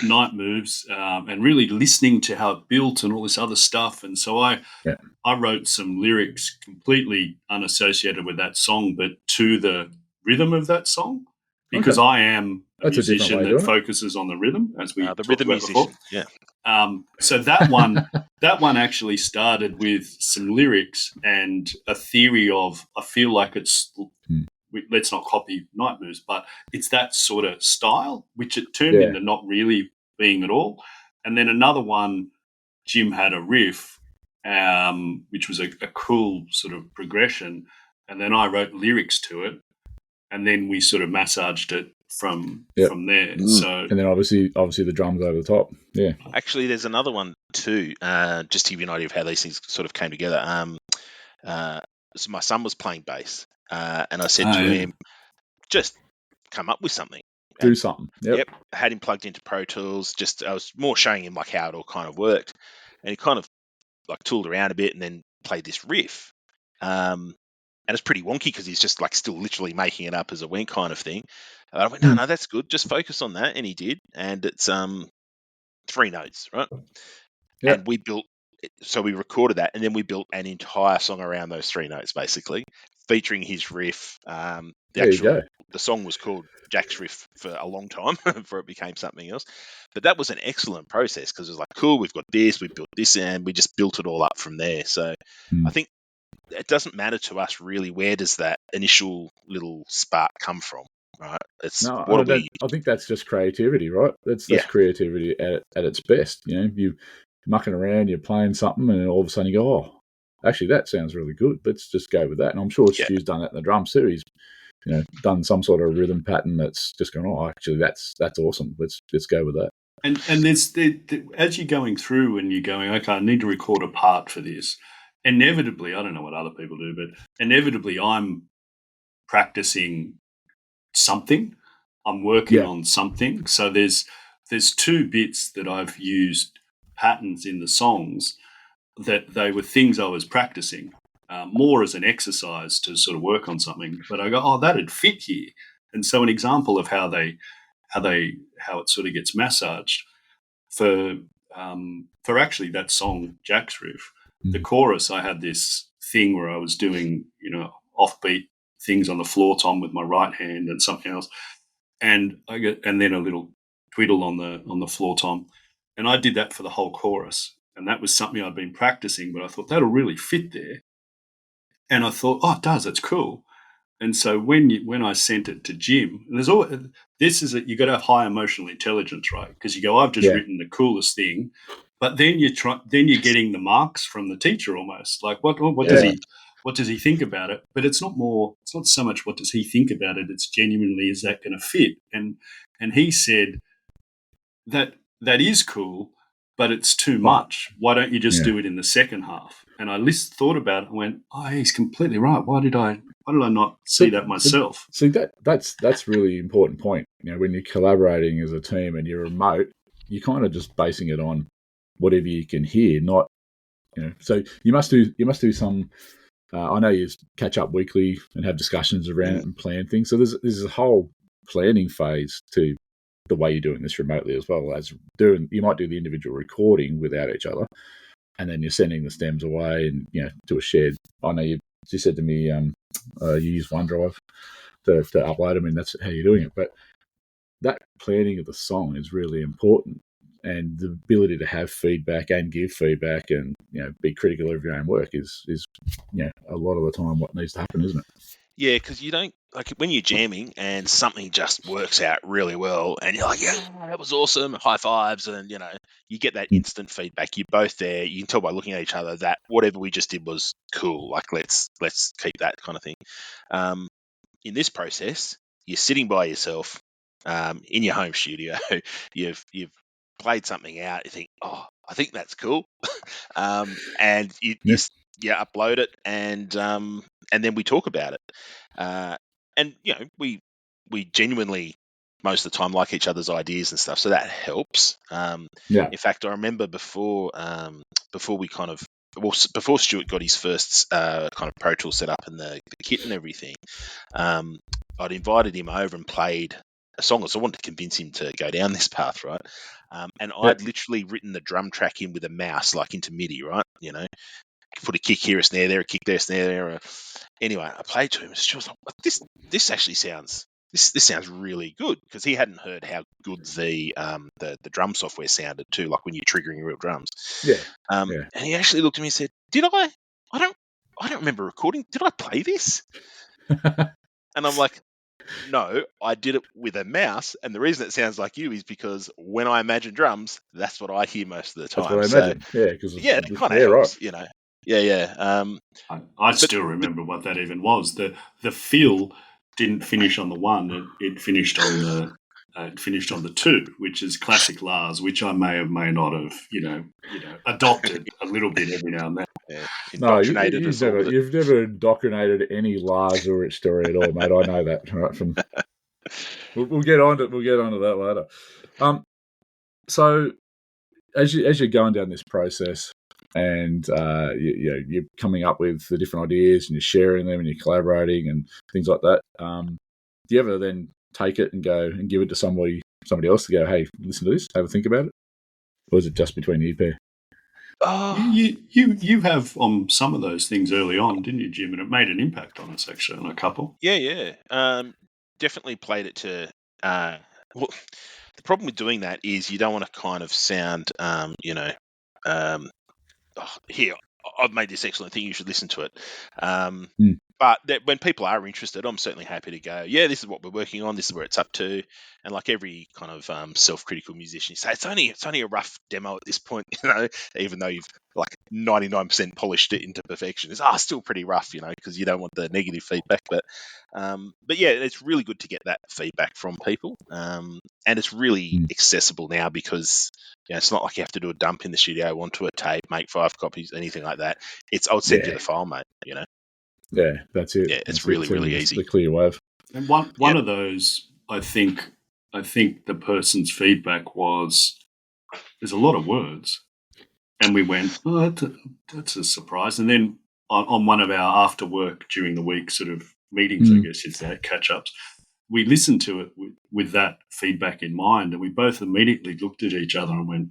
Night Moves, and really listening to how it built and all this other stuff. And so I wrote some lyrics completely unassociated with that song, but to the rhythm of that song, because I am a musician that focuses on the rhythm, as we the talked rhythm about musician. before. So that one actually started with some lyrics and a theory of, I feel like it's, let's not copy Night Moves, but it's that sort of style, which it turned into not really being at all. And then another one, Jim had a riff, which was a cool sort of progression, and then I wrote lyrics to it, and then we sort of massaged it from there. So, and then obviously the drums over the top. Yeah. Actually, there's another one too. Just to give you an idea of how these things sort of came together. So my son was playing bass, and I said to him, just come up with something. Do something. Yep. I had him plugged into Pro Tools. I was more showing him like how it all kind of worked, and he kind of like tooled around a bit and then played this riff. And it's pretty wonky because he's just like still literally making it up as a went kind of thing. And I went, no, that's good. Just focus on that. And he did. And it's 3 notes, right? Yep. And we recorded that, and then we built an entire song around those 3 notes, basically, featuring his riff. The song was called Jack's Riff for a long time before it became something else. But that was an excellent process because it was like, cool, we've got this, we built this, and we just built it all up from there. So I think it doesn't matter to us really where does that initial little spark come from, right? I think that's just creativity, right? That's creativity at its best. You know, you're mucking around, you're playing something, and then all of a sudden you go, oh, actually that sounds really good. Let's just go with that. And I'm sure Stu's done that in the drums too. He's done some sort of rhythm pattern that's just going, oh, actually that's awesome. Let's go with that. And there's as you're going through and you're going, okay, I need to record a part for this. Inevitably, I don't know what other people do, but inevitably I'm practicing something. I'm working on something. So there's 2 bits that I've used patterns in the songs that they were things I was practicing, more as an exercise to sort of work on something. But I go, oh, that'd fit here. And so an example of how it sort of gets massaged for actually that song Jack's Riff. the chorus, I had this thing where I was doing, offbeat things on the floor tom with my right hand and something else, and then a little twiddle on the floor tom, and I did that for the whole chorus, and that was something I'd been practicing, but I thought that'll really fit there, and I thought, oh, it does, that's cool. And so when I sent it to Jim, there's all this is you got to have high emotional intelligence, right? Because you go, I've just written the coolest thing, but then you're getting the marks from the teacher almost. Like what does he think about it? But it's not so much what does he think about it. It's genuinely, is that going to fit? And he said that is cool, but it's too much. Why don't you just do it in the second half? And I thought about it and went, oh, he's completely right. Why did I not see that myself? See, that's really important point. When you're collaborating as a team and you're remote, you're kind of just basing it on whatever you can hear, not, so you must do some, I know you catch up weekly and have discussions around it and plan things. So there's a whole planning phase to the way you're doing this remotely, as well as you might do the individual recording without each other, and then you're sending the stems away and to a shared. I know you said to me you use OneDrive to upload them, and that's how you're doing it. But that planning of the song is really important, and the ability to have feedback and give feedback and be critical of your own work is a lot of the time what needs to happen, isn't it? Yeah, because you don't, like, when you're jamming and something just works out really well and you're like, yeah, that was awesome, high fives, and you get that instant feedback. You're both there. You can tell by looking at each other that whatever we just did was cool. Like, let's keep that kind of thing. In this process, you're sitting by yourself in your home studio. You've played something out. You think, oh, I think that's cool, and you upload it, and then we talk about it. And we genuinely most of the time like each other's ideas and stuff, so that helps. In fact, I remember before we kind of before Stuart got his first kind of Pro Tool set up and the kit and everything, I'd invited him over and played a song, so I wanted to convince him to go down this path, right? And I'd literally written the drum track in with a mouse, like into MIDI, right? Put a kick here, a snare there, a kick there, a snare there. Anyway, I played to him, and she was like, "This actually sounds this sounds really good," because he hadn't heard how good the drum software sounded too, like when you're triggering real drums. And he actually looked at me and said, "Did I? I don't remember recording. Did I play this?" And I'm like, no, I did it with a mouse, and the reason it sounds like you is because when I imagine drums, that's what I hear most of the time. That's what I imagine. Because that kind of helps, right. I still remember what that even was. The feel didn't finish on the one; it finished on the two, which is classic Lars, which I may or may not have, adopted a little bit every now and then. Yeah, no, you've never indoctrinated any Lars or its story at all, mate. I know that. Right? We'll get on to that later. So as you're going down this process, and you're coming up with the different ideas, and you're sharing them, and you're collaborating, and things like that. Do you ever then take it and go and give it to somebody else to go, hey, listen to this, have a think about it, or is it just between you pair? You have on some of those things early on, didn't you, Jim? And it made an impact on us, actually, on a couple. Yeah. Definitely played it to. Well, the problem with doing that is you don't want to kind of sound, here, I've made this excellent thing, you should listen to it. But when people are interested, I'm certainly happy to go, yeah, this is what we're working on, this is where it's up to. And like every kind of self-critical musician, you say, it's only a rough demo at this point, even though you've like 99% polished it into perfection. It's still pretty rough, because you don't want the negative feedback. But yeah, it's really good to get that feedback from people. And it's really accessible now because it's not like you have to do a dump in the studio onto a tape, make 5 copies, anything like that. I'll send you the file, mate, Yeah, that's it. Yeah, it's really easy. The clear wave. And one of those, I think the person's feedback was, there's a lot of words. And we went, oh, that's a surprise. And then on one of our after work during the week sort of meetings, I guess you'd say, catch-ups, we listened to it with that feedback in mind, and we both immediately looked at each other and went,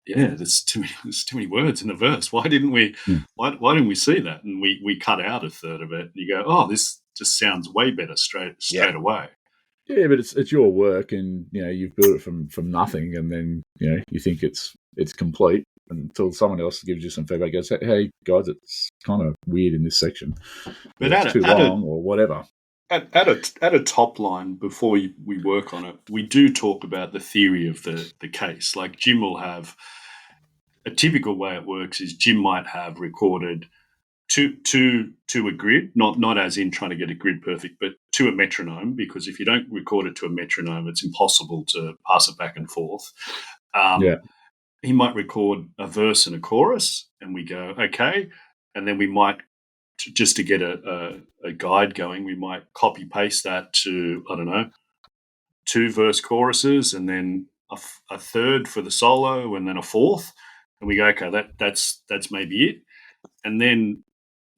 there's too many words in the verse. Why didn't we? Why didn't we see that? And we cut out a third of it. And you go, oh, this just sounds way better straight away. Yeah, but it's your work, and you've built it from nothing, and then you think it's complete until someone else gives you some feedback. Goes, hey guys, it's kind of weird in this section, but it's too long or whatever. At a top line, before we work on it, we do talk about the theory of the case. Like Jim will have a typical way it works is Jim might have recorded to a grid, not as in trying to get a grid perfect, but to a metronome, because if you don't record it to a metronome, it's impossible to pass it back and forth. He might record a verse and a chorus, and we go, okay, and then we might, just to get a guide going, we might copy paste that to, I don't know, 2 verse choruses, and then a third for the solo, and then a fourth, and we go, okay, that's maybe it, and then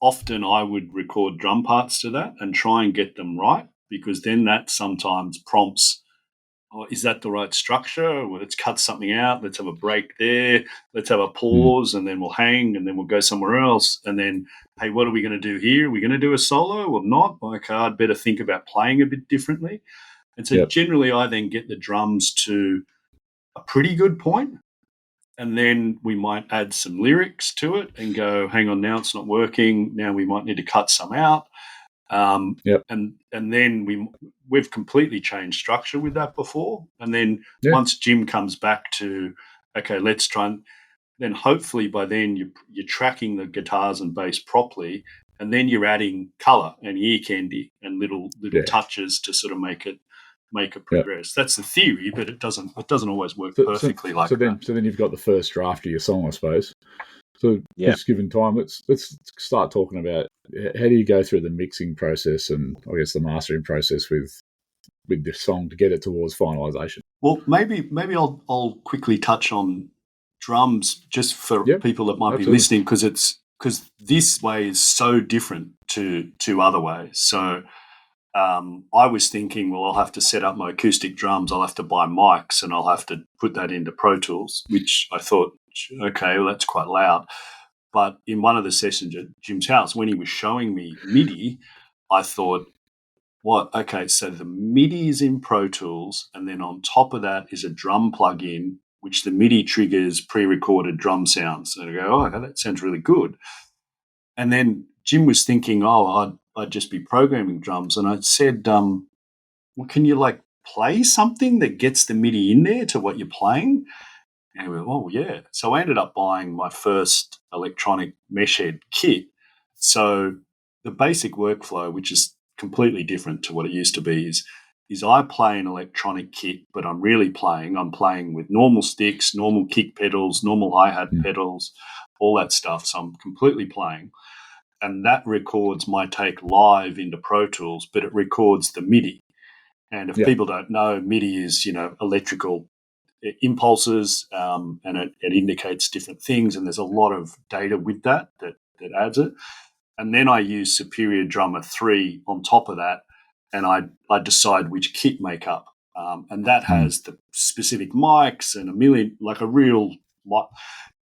often I would record drum parts to that and try and get them right, because then that sometimes prompts, oh, is that the right structure? Well, let's cut something out. Let's have a break there. Let's have a pause, and then we'll hang, and then we'll go somewhere else. And then, hey, what are we going to do here? Are we going to do a solo or not? Okay, I'd better think about playing a bit differently. And so generally I then get the drums to a pretty good point, and then we might add some lyrics to it and go, hang on, now it's not working. Now we might need to cut some out. And then we've completely changed structure with that before. And then once Jim comes back to, okay, let's try, and then hopefully by then you're tracking the guitars and bass properly, and then you're adding colour and ear candy and little touches to sort of make it progress. That's the theory, but it doesn't always work perfectly like that. So then you've got the first draft of your song, I suppose. So just given time, let's start talking about how do you go through the mixing process and I guess the mastering process with the song to get it towards finalisation. Well, maybe I'll quickly touch on drums just for people that might be listening, because this way is so different to other ways. So I was thinking, well, I'll have to set up my acoustic drums, I'll have to buy mics, and I'll have to put that into Pro Tools, which I thought, okay, well, that's quite loud. But in one of the sessions at Jim's house, when he was showing me MIDI, I thought, what? Okay, so the MIDI is in Pro Tools, and then on top of that is a drum plug-in, which the MIDI triggers pre-recorded drum sounds. And I go, oh, okay, that sounds really good. And then Jim was thinking, oh, I'd just be programming drums. And I said, well, can you play something that gets the MIDI in there to what you're playing? And he went, oh, yeah. So I ended up buying my first electronic mesh head kit. So the basic workflow, which is completely different to what it used to be, is I play an electronic kit, but I'm playing with normal sticks, normal kick pedals, normal hi-hat pedals, all that stuff. So I'm completely playing. And that records my take live into Pro Tools, but it records the MIDI. And if people don't know, MIDI is, electrical impulses, and it indicates different things. And there's a lot of data with that adds it. And then I use Superior Drummer 3 on top of that, and I decide which kit makeup. And that has the specific mics and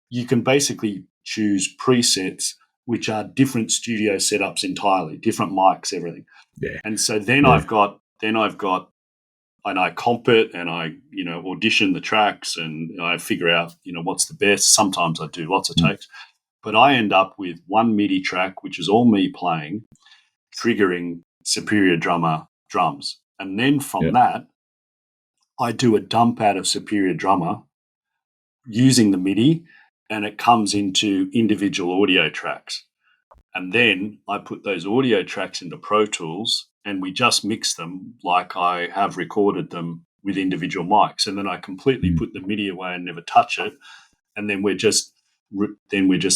you can basically choose presets which are different studio setups entirely, different mics, everything. Yeah. And so then I've got, and I comp it, and I, audition the tracks, and I figure out, what's the best. Sometimes I do lots of takes, but I end up with one MIDI track, which is all me playing, triggering Superior Drummer drums. And then from that, I do a dump out of Superior Drummer using the MIDI, and it comes into individual audio tracks. And then I put those audio tracks into Pro Tools, and we just mix them like I have recorded them with individual mics. And then I completely put the MIDI away and never touch it. And then we're just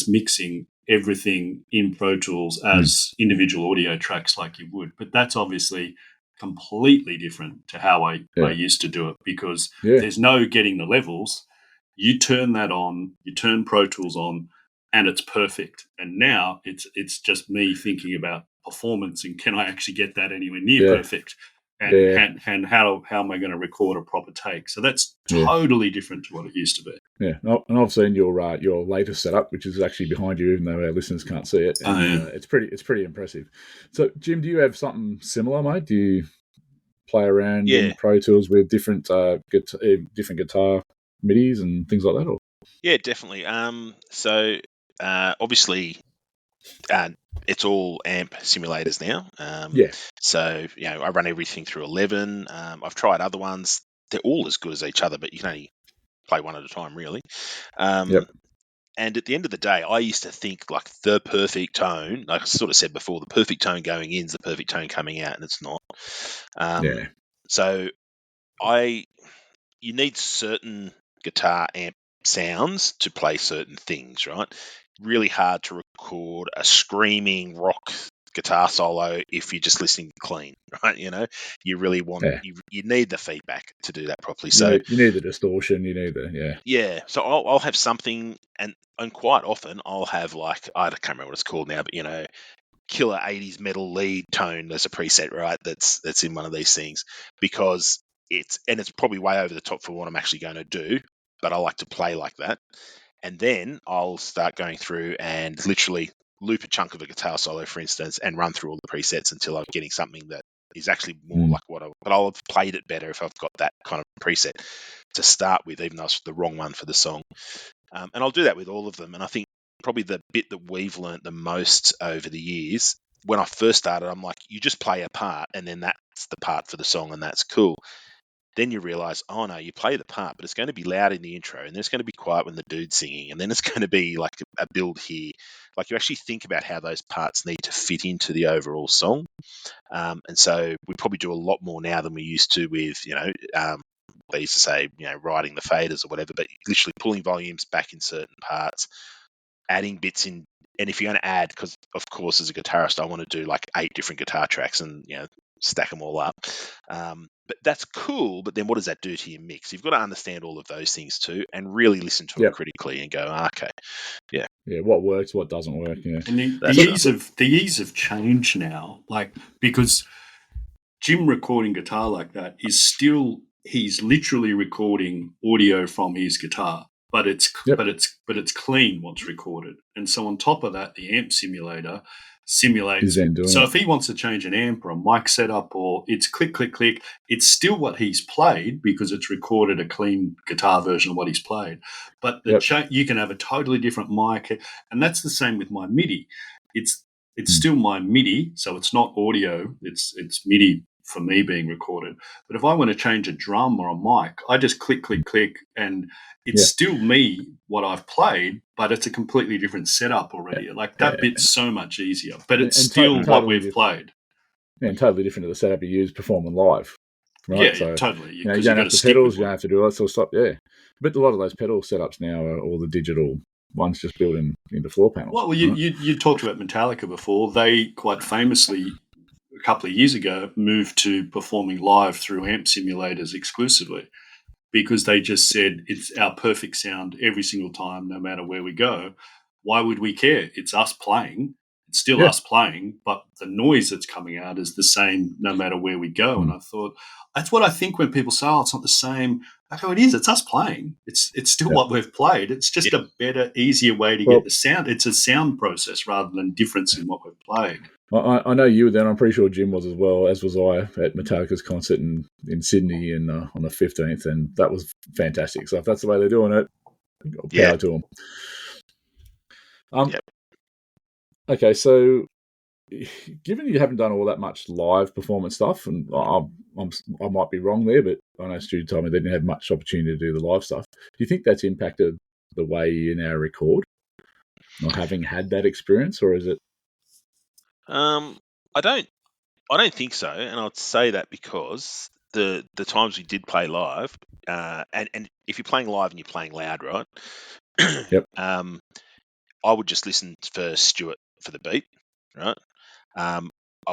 mixing everything in Pro Tools as individual audio tracks like you would. But that's obviously completely different to how I used to do it, because there's no getting the levels. You turn that on, you turn Pro Tools on, and it's perfect. And now it's just me thinking about performance and can I actually get that anywhere near perfect? And how am I going to record a proper take? So that's totally different to what it used to be. Yeah, and I've seen your latest setup, which is actually behind you, even though our listeners can't see it. And, it's pretty impressive. So, Jim, do you have something similar, mate? Do you play around in Pro Tools with different guitar MIDIs and things like that? Or? Yeah, definitely. So obviously, it's all amp simulators now. So I run everything through 11. I've tried other ones. They're all as good as each other, but you can only play one at a time, really. And at the end of the day, I used to think like the perfect tone, like I sort of said before, the perfect tone going in is the perfect tone coming out, and it's not. So you need certain guitar amp sounds to play certain things, right? Really hard to record a screaming rock guitar solo if you're just listening clean, right? You really want you need the feedback to do that properly. So you need the distortion, you need the So I'll have something, and quite often I'll have like, I can't remember what it's called now, but killer 80s metal lead tone. There's a preset, right? That's in one of these things, because it's probably way over the top for what I'm actually going to do, but I like to play like that. And then I'll start going through and literally loop a chunk of a guitar solo, for instance, and run through all the presets until I'm getting something that is actually more like but I'll have played it better if I've got that kind of preset to start with, even though it's the wrong one for the song. And I'll do that with all of them. And I think probably the bit that we've learnt the most over the years, when I first started, I'm like, you just play a part and then that's the part for the song and that's cool. Then you realise, oh no, you play the part, but it's going to be loud in the intro, and then it's going to be quiet when the dude's singing, and then it's going to be like a build here. Like, you actually think about how those parts need to fit into the overall song. And so we probably do a lot more now than we used to with, they used to say, riding the faders or whatever, but literally pulling volumes back in certain parts, adding bits in. And if you're going to add, because of course as a guitarist, I want to do like 8 different guitar tracks and, stack them all up. But that's cool. But then what does that do to your mix? You've got to understand all of those things too, and really listen to them critically and go, okay, what works, what doesn't work. Yeah. And the ease of change now, like, because Jim recording guitar like that is still, he's literally recording audio from his guitar, but it's clean what's recorded. And so on top of that, the amp simulator simulates. So if he wants to change an amp or a mic setup, or it's click, click, click, it's still what he's played because it's recorded a clean guitar version of what he's played. But you can have a totally different mic, and that's the same with my MIDI. It's still my MIDI, so it's not audio. It's MIDI for me being recorded. But if I want to change a drum or a mic, I just click, click, click, and it's still me, what I've played, but it's a completely different setup already. Like, that bit's so much easier, but it's still what we've played. Yeah, and totally different to the setup you use performing live. Right? Yeah, totally. You don't have the pedals, you don't have to do all that sort of stuff. Yeah. But a lot of those pedal setups now are all the digital ones just built into floor panels. Well, you talked about Metallica before. They quite famously, a couple of years ago, moved to performing live through amp simulators exclusively, because they just said it's our perfect sound every single time, no matter where we go. Why would we care? It's us playing. It's still us playing, but the noise that's coming out is the same no matter where we go. And I thought, that's what I think when people say, oh, it's not the same. I go, it is. It's us playing. It's still what we've played. It's just a better, easier way to get the sound. It's a sound process rather than difference in what we've played. I know you were then. I'm pretty sure Jim was as well, as was I, at Metallica's concert in Sydney on the 15th, and that was fantastic. So if that's the way they're doing it, power to them. Okay, so given you haven't done all that much live performance stuff, and I might be wrong there, but I know Stu told me they didn't have much opportunity to do the live stuff. Do you think that's impacted the way you now record, not having had that experience, or is it? I don't think so, and I'd say that because the times we did play live, and if you're playing live and you're playing loud, right? I would just listen for Stuart for the beat, right? I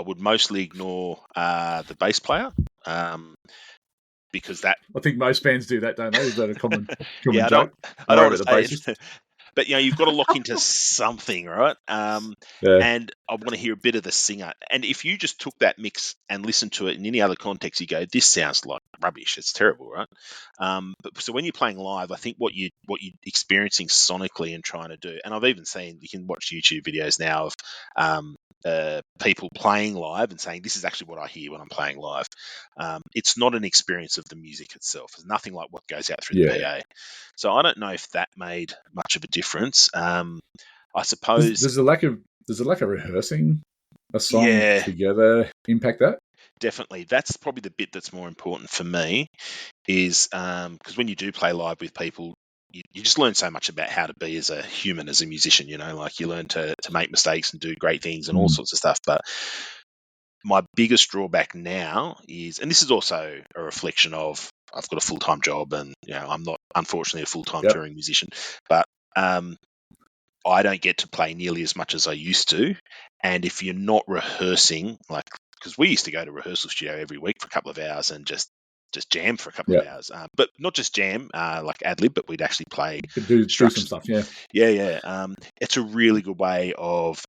would mostly ignore the bass player, because that. I think most bands do that, don't they? Is that a common yeah, joke? I don't want to say it, But you've got to lock into something, right? Yeah. And I want to hear a bit of the singer. And if you just took that mix and listened to it in any other context, you go, "This sounds like rubbish. It's terrible," right? But so when you're playing live, I think what you're experiencing sonically and trying to do, and I've even seen, you can watch YouTube videos now of people playing live and saying, "This is actually what I hear when I'm playing live." It's not an experience of the music itself. It's nothing like what goes out through the PA. So I don't know if that made much of a difference. I suppose Does the lack of rehearsing a song Yeah. together impact that? Definitely. That's probably the bit that's more important for me, is because when you do play live with people, you just learn so much about how to be as a human, as a musician. Like you learn to make mistakes and do great things and all sorts of stuff. But my biggest drawback now is, and this is also a reflection of, I've got a full-time job, and I'm not, unfortunately, a full-time touring musician, but I don't get to play nearly as much as I used to. And if you're not rehearsing, like, because we used to go to rehearsal studio every week for a couple of hours and just jam for a couple of hours, but not just jam, like ad lib, but we'd actually play, do some stuff. It's a really good way of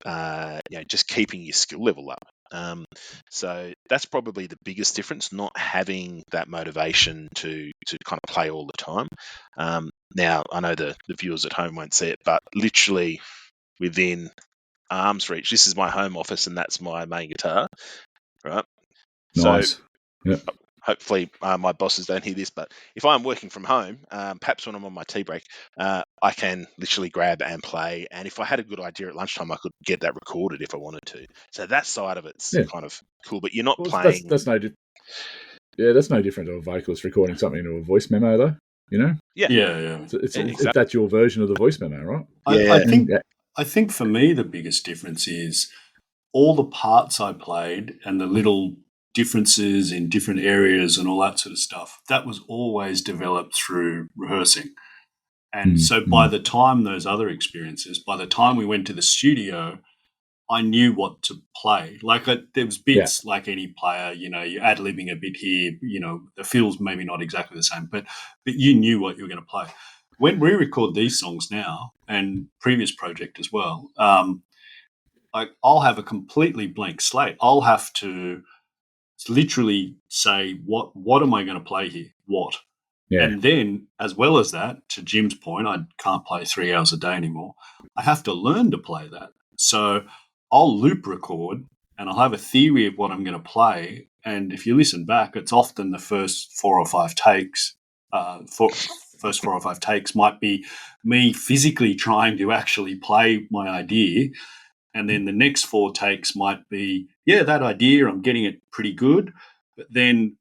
just keeping your skill level up. So that's probably the biggest difference, not having that motivation to kind of play all the time. Now, I know the viewers at home won't see it, but literally within arm's reach, this is my home office and that's my main guitar, right? Nice. So hopefully my bosses don't hear this, but if I'm working from home, perhaps when I'm on my tea break, I can literally grab and play. And if I had a good idea at lunchtime, I could get that recorded if I wanted to. So that side of it's kind of cool, but you're not playing. That's no different to a vocalist recording something into a voice memo, though. Yeah. It's that's your version of the voice memo, right? I think for me the biggest difference is all the parts I played and the little differences in different areas and all that sort of stuff, that was always developed through rehearsing. And so by the time those other experiences, by the time we went to the studio, I knew what to play. Like there was bits like any player, you're ad-libbing a bit here, the feel's maybe not exactly the same, but you knew what you were going to play. When we record these songs now, and previous project as well, I'll have a completely blank slate. I'll have to literally say, what am I going to play here? What? Yeah. And then, as well as that, to Jim's point, I can't play 3 hours a day anymore. I have to learn to play that. So I'll loop record and I'll have a theory of what I'm going to play. And if you listen back, it's often the first 4 or 5 takes. First 4 or 5 takes might be me physically trying to actually play my idea. And then the next 4 takes might be, that idea, I'm getting it pretty good. But then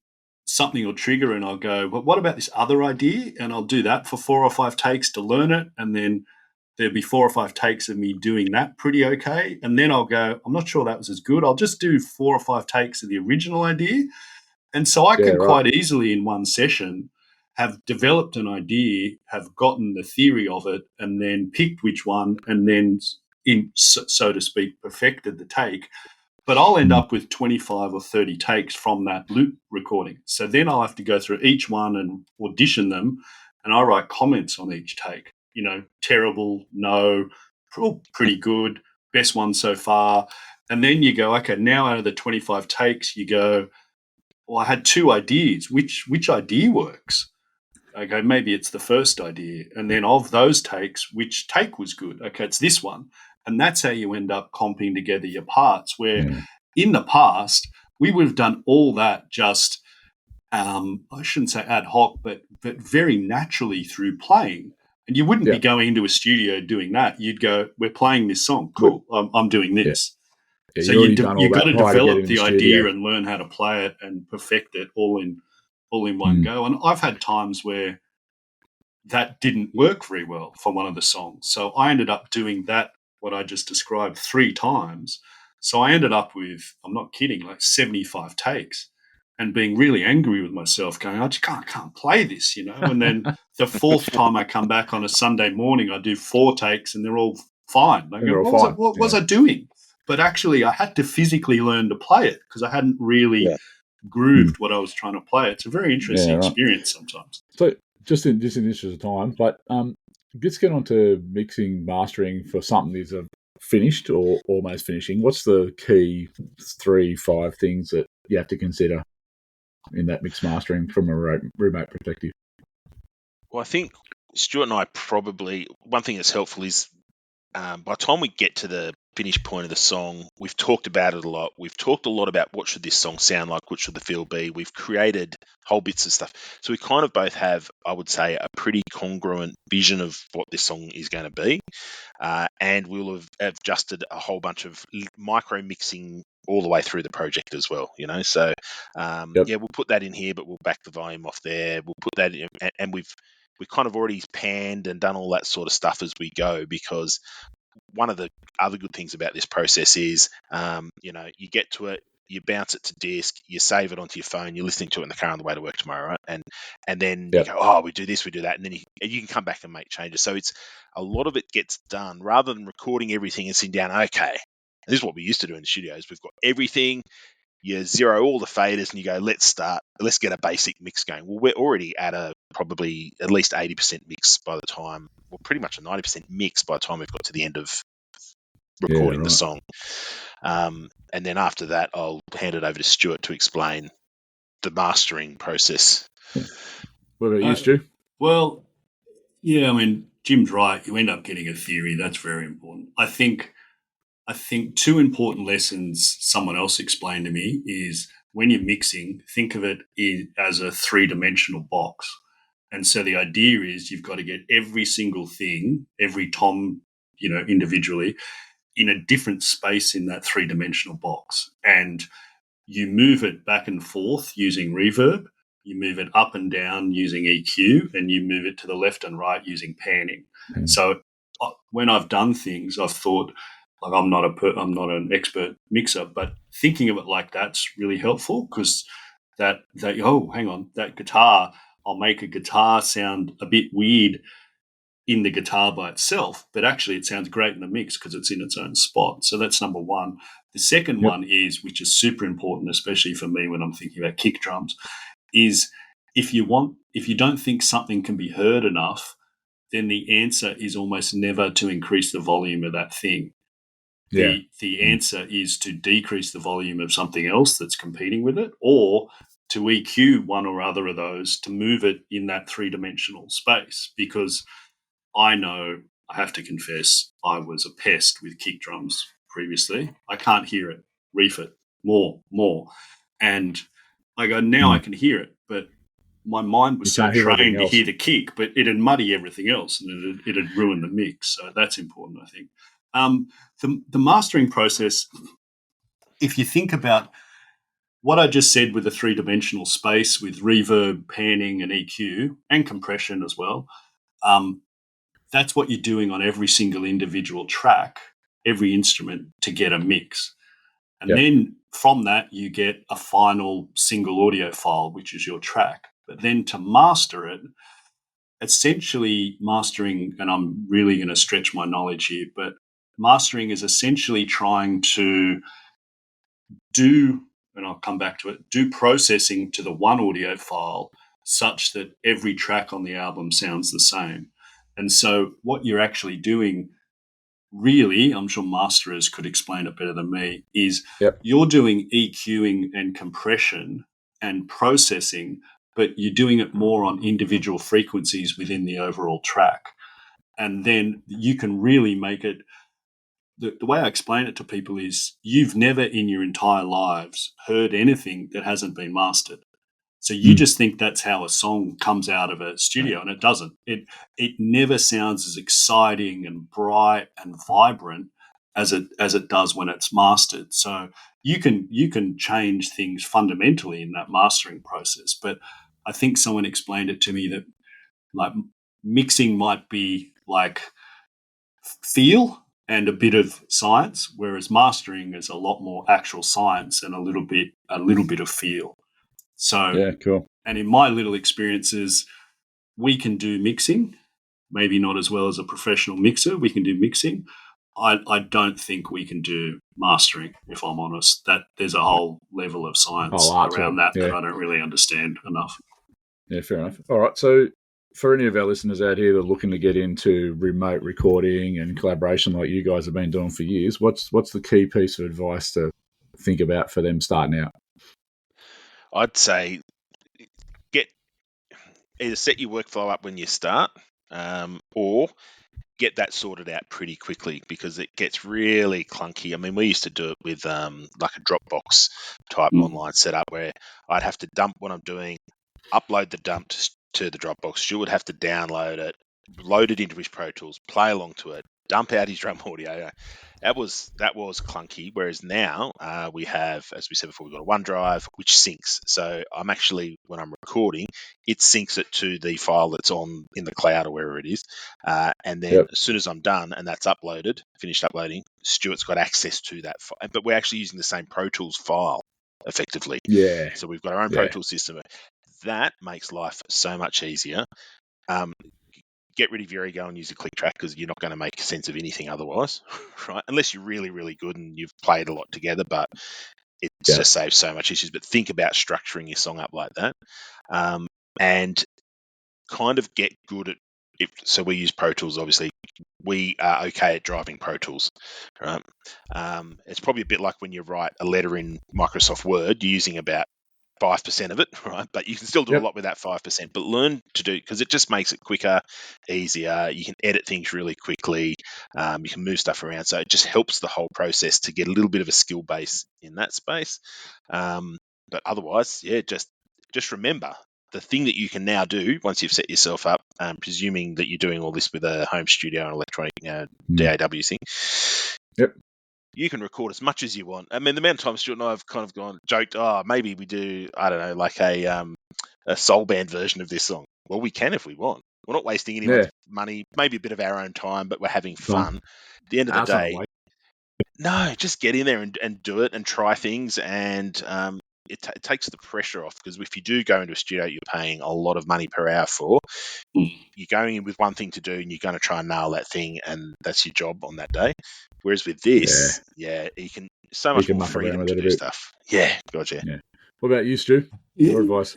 something will trigger and I'll go, but what about this other idea? And I'll do that for 4 or 5 takes to learn it. And then there'll be 4 or 5 takes of me doing that pretty okay. And then I'll go, I'm not sure that was as good. I'll just do 4 or 5 takes of the original idea. And so I can quite easily in one session have developed an idea, have gotten the theory of it, and then picked which one, and then so to speak, perfected the take. But I'll end up with 25 or 30 takes from that loop recording. So then I'll have to go through each one and audition them, and I write comments on each take. Terrible, no, pretty good, best one so far. And then you go, okay, now out of the 25 takes, you go, well, I had 2 ideas. Which idea works? Okay, maybe it's the first idea. And then of those takes, which take was good? Okay, it's this one. And that's how you end up comping together your parts, where in the past, we would have done all that just, I shouldn't say ad hoc, but very naturally through playing. And you wouldn't be going into a studio doing that. You'd go, we're playing this song. Cool, I'm doing this. Yeah, so you've got to develop the idea and learn how to play it and perfect it all in one go. And I've had times where that didn't work very well for one of the songs. So I ended up doing that, what I just described, 3 times. So I ended up with, I'm not kidding, like 75 takes and being really angry with myself, going, I just can't play this, And then the 4th time I come back on a Sunday morning, I do 4 takes and they're all fine. I go, what was I doing? But actually, I had to physically learn to play it because I hadn't really grooved what I was trying to play. It's a very interesting experience sometimes. So just in the interest of time, but Let's get on to mixing, mastering for something that's finished or almost finishing. What's the key 3-5 things that you have to consider in that mix mastering from a remote perspective? Well, I think Stuart and I probably, one thing that's helpful is by the time we get to the finish point of the song, we've talked about it a lot. We've talked a lot about what should this song sound like, what should the feel be. We've created whole bits of stuff. So we kind of both have, I would say, a pretty congruent vision of what this song is going to be. And we'll have adjusted a whole bunch of micro mixing all the way through the project as well, you know. So Yep. yeah, we'll put that in here, but we'll back the volume off there. We'll put that in, and we've kind of already panned and done all that sort of stuff as we go, because one of the other good things about this process is, you get to it, you bounce it to disk, you save it onto your phone, you're listening to it in the car on the way to work tomorrow, right? And then Yep. you go, oh, we do this, we do that, and then you can come back and make changes. So it's a lot of it gets done rather than recording everything and sitting down. Okay, this is what we used to do in the studios. We've got everything. You zero all the faders and you go, let's get a basic mix going. Well, we're already at a probably at least 80% mix by the time, well, pretty much a 90% mix by the time we've got to the end of recording the song. And then after that, I'll hand it over to Stuart to explain the mastering process. What about you, Stu? Well, yeah, I mean, Jim's right. You end up getting a theory. That's very important. I think two important lessons someone else explained to me is when you're mixing, think of it as a 3-dimensional box. And so the idea is you've got to get every single thing, every tom, individually, in a different space in that 3-dimensional box. And you move it back and forth using reverb, you move it up and down using EQ, and you move it to the left and right using panning. Mm. So when I've done things, I've thought, like, I'm not an expert mixer, but thinking of it like that's really helpful, because that hang on, that guitar, I'll make a guitar sound a bit weird in the guitar by itself, but actually it sounds great in the mix because it's in its own spot. So that's number one. The second one is, which is super important, especially for me when I'm thinking about kick drums, is if you don't think something can be heard enough, then the answer is almost never to increase the volume of that thing. Yeah. The answer is to decrease the volume of something else that's competing with it, or to EQ one or other of those to move it in that 3-dimensional space. Because I know, I have to confess, I was a pest with kick drums previously. I can't hear it. Reef it. More. And I go, now I can hear it, but my mind was so trained to hear the kick, but it'd muddy everything else and it'd ruin the mix. So that's important, I think. The mastering process, if you think about what I just said with the 3-dimensional space, with reverb, panning, and EQ, and compression as well, that's what you're doing on every single individual track, every instrument, to get a mix. And then from that, you get a final single audio file, which is your track. But then to master it, essentially mastering, and I'm really going to stretch my knowledge here, but mastering is essentially trying to do, and I'll come back to it, do processing to the one audio file such that every track on the album sounds the same. And so what you're actually doing, really, I'm sure masterers could explain it better than me, is you're doing EQing and compression and processing, but you're doing it more on individual frequencies within the overall track. And then you can really make it, the way I explain it to people is, you've never in your entire lives heard anything that hasn't been mastered. So you just think that's how a song comes out of a studio, and it doesn't. It never sounds as exciting and bright and vibrant as it does when it's mastered. So you can change things fundamentally in that mastering process. But I think someone explained it to me that, like, mixing might be like feel and a bit of science, whereas mastering is a lot more actual science and a little bit of feel. So, cool. And in my little experiences, we can do mixing, maybe not as well as a professional mixer. We can do mixing. I don't think we can do mastering, if I'm honest. That there's a whole level of science around that I don't really understand enough. Yeah, fair enough. All right, so for any of our listeners out here that are looking to get into remote recording and collaboration like you guys have been doing for years, what's the key piece of advice to think about for them starting out? I'd say either set your workflow up when you start, or get that sorted out pretty quickly, because it gets really clunky. I mean, we used to do it with like a Dropbox type online setup where I'd have to dump what I'm doing, upload the dump to the Dropbox. Stu would have to download it, load it into his Pro Tools, play along to it, dump out his drum audio. That was clunky. Whereas now we have, as we said before, we've got a OneDrive which syncs. So I'm actually, when I'm recording, it syncs it to the file that's on in the cloud or wherever it is. And then as soon as I'm done and that's finished uploading, Stuart's got access to that file. But we're actually using the same Pro Tools file effectively. Yeah. So we've got our own Pro Tools system. That makes life so much easier. Get rid of your ego and use a click track, because you're not going to make sense of anything otherwise, right? Unless you're really, really good and you've played a lot together, but it just saves so much issues. But think about structuring your song up like that, and kind of get good at it. So we use Pro Tools, obviously. We are okay at driving Pro Tools, right? It's probably a bit like when you write a letter in Microsoft Word, you're using about 5% of it, right? But you can still do a lot with that 5%. But learn to do, because it just makes it quicker, easier. You can edit things really quickly. You can move stuff around. So it just helps the whole process to get a little bit of a skill base in that space. But otherwise, just remember the thing that you can now do once you've set yourself up, presuming that you're doing all this with a home studio and electronic DAW thing. Yep. You can record as much as you want. I mean, the amount of times Stuart and I have kind of joked, maybe we do, I don't know, like a soul band version of this song. Well, we can if we want. We're not wasting anyone's money, maybe a bit of our own time, but we're having fun. At the end of the day, no, just get in there and do it and try things, and it takes the pressure off, because if you do go into a studio you're paying a lot of money per hour for, you're going in with one thing to do and you're going to try and nail that thing, and that's your job on that day. Whereas with this, you can so much more freedom to do stuff. Yeah, gotcha. Yeah. What about you, Stu? Your advice?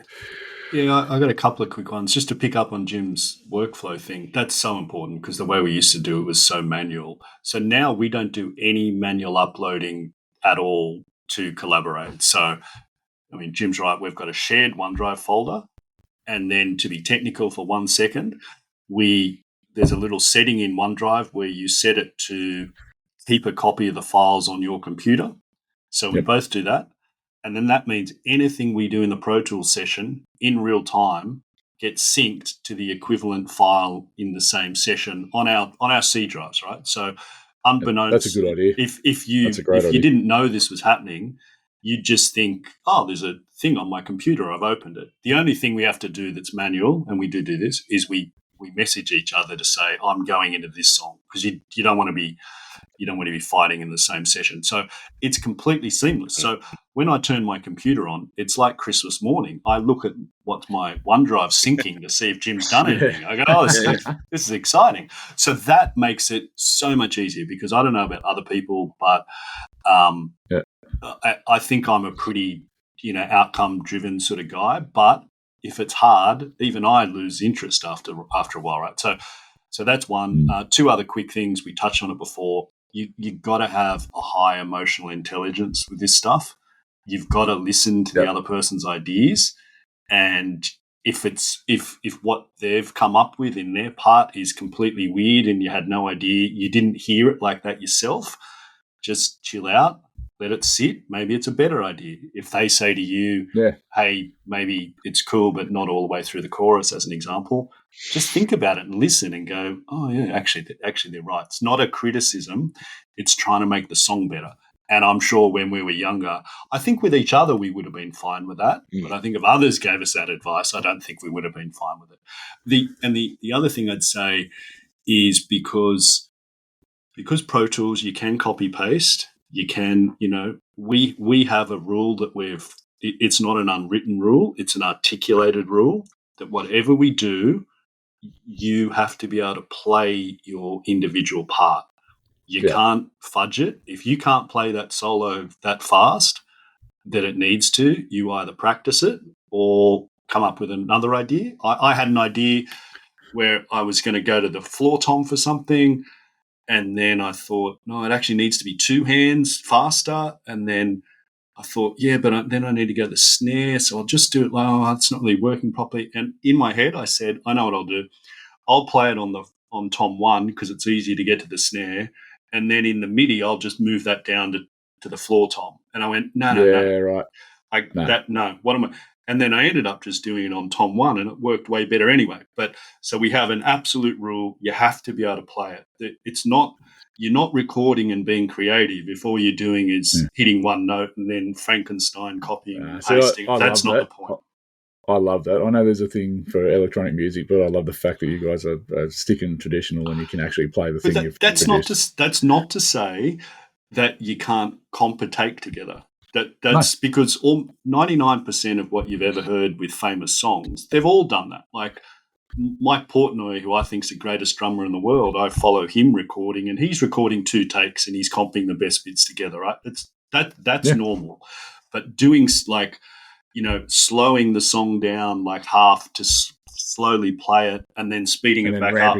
Yeah, I got a couple of quick ones just to pick up on Jim's workflow thing. That's so important, because the way we used to do it was so manual. So now we don't do any manual uploading at all to collaborate. So, I mean, Jim's right. We've got a shared OneDrive folder. And then, to be technical for 1 second, there's a little setting in OneDrive where you set it to keep a copy of the files on your computer. So we both do that. And then that means anything we do in the Pro Tools session in real time gets synced to the equivalent file in the same session on our C drives, right? So unbeknownst, that's a good idea. If you didn't know this was happening, you'd just think, there's a thing on my computer, I've opened it. The only thing we have to do that's manual, and we do this, is we message each other to say, I'm going into this song, because you don't want to be fighting in the same session. So it's completely seamless. So when I turn my computer on, it's like Christmas morning. I look at what's my OneDrive syncing to see if Jim's done anything. I go, this is exciting. So that makes it so much easier, because I don't know about other people, but I think I'm a pretty, outcome-driven sort of guy. But if it's hard, even I lose interest after a while, right? So that's one. Two other quick things. We touched on it before. You've got to have a high emotional intelligence with this stuff. You've got to listen to the other person's ideas, and if what they've come up with in their part is completely weird and you had no idea, you didn't hear it like that yourself, just chill out. Let it sit. Maybe it's a better idea. If they say to you, hey, maybe it's cool, but not all the way through the chorus, as an example, just think about it and listen and go, oh, yeah, actually they're right. It's not a criticism. It's trying to make the song better. And I'm sure when we were younger, I think with each other we would have been fine with that. But I think if others gave us that advice, I don't think we would have been fine with it. The other thing I'd say is because Pro Tools, you can copy paste. You can, we have a rule that it's not an unwritten rule, it's an articulated rule that whatever we do, you have to be able to play your individual part. You can't fudge it. If you can't play that solo that fast that it needs to, you either practice it or come up with another idea. I had an idea where I was going to go to the floor tom for something, and then I thought, no, it actually needs to be two hands faster, and then I thought, yeah, but then I need to go to the snare, so I'll just do it. Oh, it's not really working properly. And in my head, I said, I know what I'll do. I'll play it on tom 1 because it's easy to get to the snare, and then in the MIDI, I'll just move that down to the floor tom. And I went, no, right. What am I? And then I ended up just doing it on tom 1, and it worked way better anyway. But so we have an absolute rule: you have to be able to play it. It's not. You're not recording and being creative if all you're doing is hitting one note and then Frankenstein copying and pasting. That's not the point. I love that. I know there's a thing for electronic music, but I love the fact that you guys are sticking traditional and you can actually play the thing you've produced. That's not to say that you can't take together. That's because 99% of what you've ever heard with famous songs, they've all done that. Like Mike Portnoy, who I think is the greatest drummer in the world, I follow him recording, and he's recording 2 takes and he's comping the best bits together, right? That's normal. But doing slowing the song down like half to slowly play it and then speeding it back up,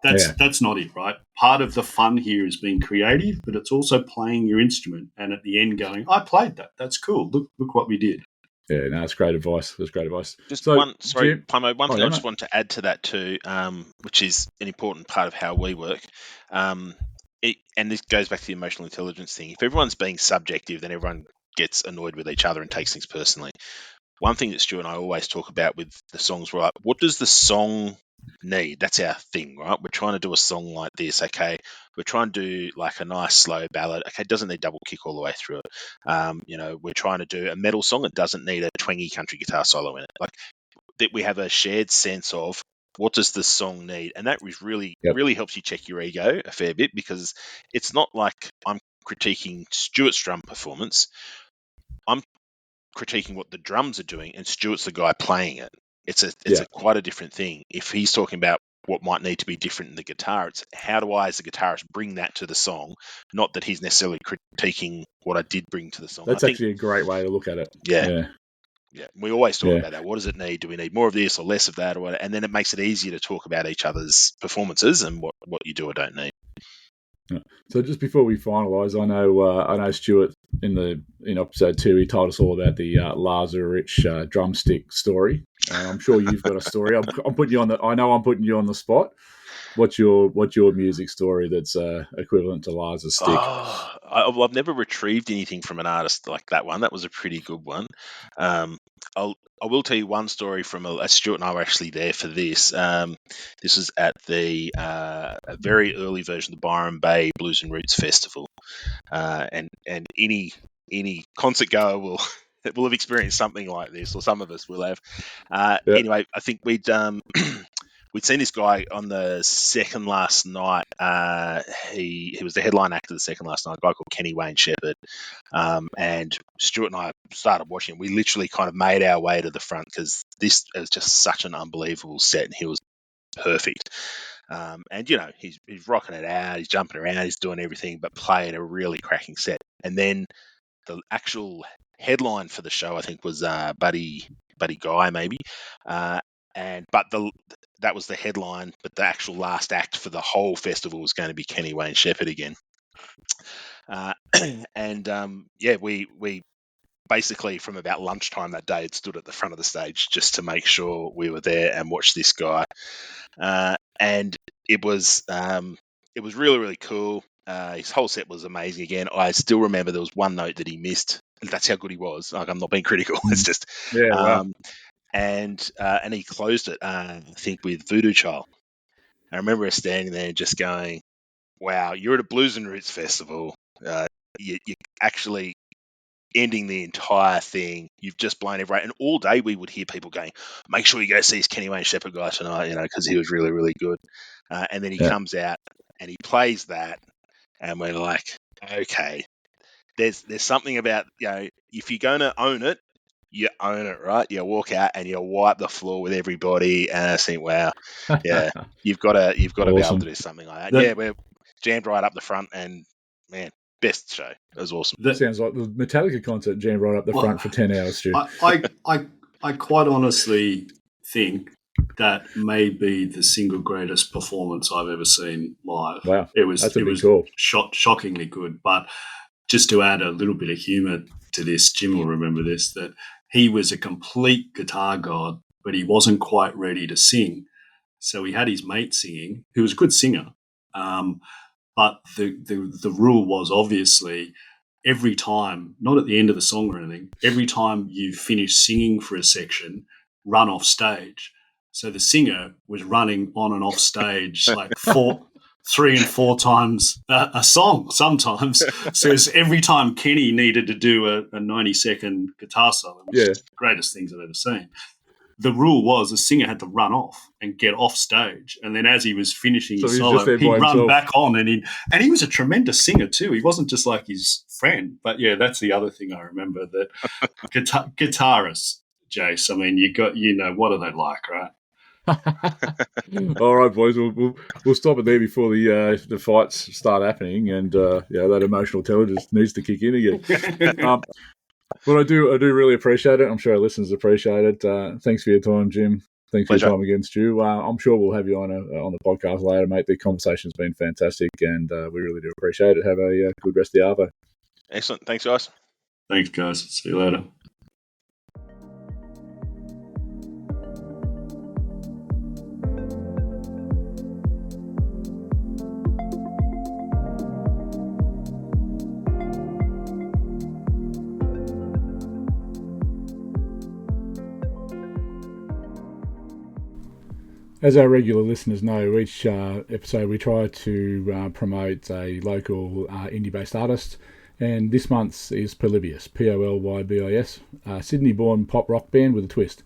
that's not it, right? Part of the fun here is being creative, but it's also playing your instrument and at the end going, I played that. That's cool. Look what we did. Yeah, no, that's great advice. Just Plummo, one thing I just want to add to that too, which is an important part of how we work. And this goes back to the emotional intelligence thing. If everyone's being subjective, then everyone gets annoyed with each other and takes things personally. One thing that Stu and I always talk about with the songs, right? What does the song need? That's our thing, right? We're trying to do a song like this, okay? We're trying to do like a nice slow ballad, okay? It doesn't need double kick all the way through it. We're trying to do a metal song. It doesn't need a twangy country guitar solo in it. Like that, we have a shared sense of what does the song need, and that really helps you check your ego a fair bit, because it's not like I'm critiquing Stuart's drum performance. I'm critiquing what the drums are doing, and Stuart's the guy playing it. It's quite a different thing. If he's talking about what might need to be different in the guitar, it's how do I as a guitarist bring that to the song, not that he's necessarily critiquing what I did bring to the song. That's actually a great way to look at it. Yeah. We always talk about that. What does it need? Do we need more of this or less of that? Or whatever? And then it makes it easier to talk about each other's performances and what you do or don't need. So just before we finalise, I know Stuart in episode 2 he told us all about the Lars Ulrich drumstick story. I'm sure you've got a story. I'm putting you on the. I know I'm putting you on the spot. What's your music story that's equivalent to Lars's stick? I've never retrieved anything from an artist like that one. That was a pretty good one. I will tell you one story from Stuart and I were actually there for this. This was at the a very early version of the Byron Bay Blues and Roots Festival, and any concert goer will have experienced something like this, or some of us will have. Anyway, I think we'd seen this guy on the second last night. He was the headline act of the second last night, a guy called Kenny Wayne Shepherd. And Stuart and I started watching him. We literally kind of made our way to the front because this is just such an unbelievable set, and he was perfect. And he's rocking it out, he's jumping around, he's doing everything, but playing a really cracking set. And then the actual headline for the show, I think, was Buddy Guy, maybe. That was the headline, but the actual last act for the whole festival was going to be Kenny Wayne Shepherd again. We basically from about lunchtime that day had stood at the front of the stage just to make sure we were there and watch this guy. And it was really, really cool. His whole set was amazing again. I still remember there was one note that he missed. That's how good he was. Like, I'm not being critical. It's just Wow. And he closed it, I think, with Voodoo Child. I remember us standing there just going, wow, you're at a Blues and Roots festival. You're actually ending the entire thing. You've just blown everyone. And all day we would hear people going, make sure you go see this Kenny Wayne Shepherd guy tonight, because he was really, really good. And then he comes out and he plays that, and we're like, okay, there's something about, if you're going to own it, you own it, right? You walk out and you wipe the floor with everybody, and I think, wow, yeah, you've got to Awesome. be able to do something like that. We're jammed right up the front, and man, best show. It was awesome. That sounds like the Metallica concert, jammed right up the front for 10 hours, Stu. I quite honestly think that may be the single greatest performance I've ever seen live. Wow, It was that's a big call. shockingly good. But just to add a little bit of humour to this, Jim will remember this, that he was a complete guitar god, but he wasn't quite ready to sing. So he had his mate singing, who was a good singer. But the rule was obviously every time, not at the end of the song or anything, every time you finish singing for a section, run off stage. So the singer was running on and off stage like 3 and 4 times a song sometimes. So every time Kenny needed to do a 90-second guitar solo, which is the greatest things I've ever seen, the rule was the singer had to run off and get off stage. And then as he was finishing his solo, he'd run back on. And he was a tremendous singer too. He wasn't just like his friend. But yeah, that's the other thing I remember, that guitarists, Jace, I mean, what are they like, right? All right, boys, we'll stop it there before the fights start happening, and that emotional intelligence needs to kick in again. But I do really appreciate it. I'm sure our listeners appreciate it. Thanks for your time, Jim. Thanks for your time again, Stu. I'm sure we'll have you on the podcast later, mate. The conversation's been fantastic, and we really do appreciate it. Have a good rest of the Arvo. Excellent. Thanks, guys. Thanks, guys. See you later. As our regular listeners know, each episode we try to promote a local indie-based artist, and this month's is Polybius, Polybis, a Sydney-born pop rock band with a twist.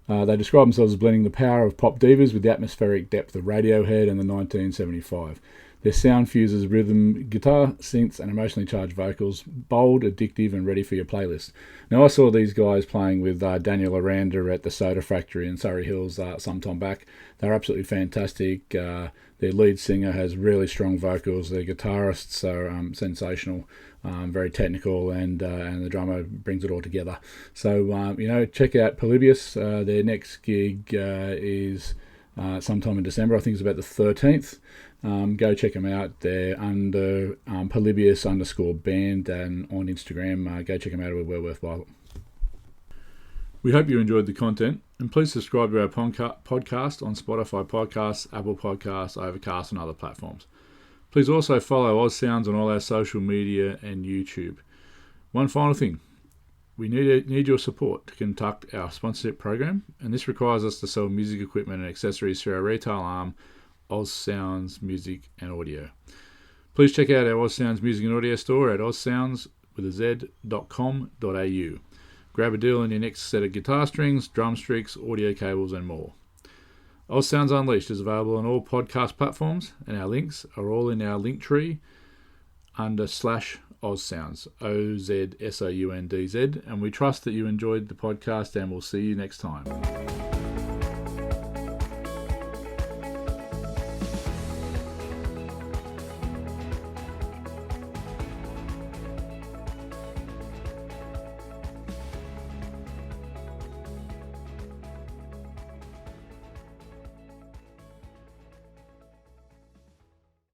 They describe themselves as blending the power of pop divas with the atmospheric depth of Radiohead and the 1975. Their sound fuses rhythm, guitar, synths, and emotionally charged vocals, bold, addictive, and ready for your playlist. Now, I saw these guys playing with Daniel Aranda at the Soda Factory in Surrey Hills some time back. They're absolutely fantastic. Their lead singer has really strong vocals. Their guitarists are sensational, very technical, and the drummer brings it all together. So, check out Polybius. Their next gig is sometime in December. I think it's about the 13th. Go check them out. They're under Polybius_band and on Instagram. Go check them out. We're worthwhile. We hope you enjoyed the content, and please subscribe to our podcast on Spotify Podcasts, Apple Podcasts, Overcast, and other platforms. Please also follow Oz Sounds on all our social media and YouTube. One final thing. We need your support to conduct our sponsorship program, and this requires us to sell music equipment and accessories through our retail arm, Oz Sounds Music and Audio. Please check out our Oz Sounds Music and Audio store at ozsounds.com.au. Grab a deal on your next set of guitar strings, drum sticks, audio cables, and more. Oz Sounds Unleashed is available on all podcast platforms, and our links are all in our link tree under /Oz Sounds, OZSOUNDZ, and we trust that you enjoyed the podcast, and we'll see you next time.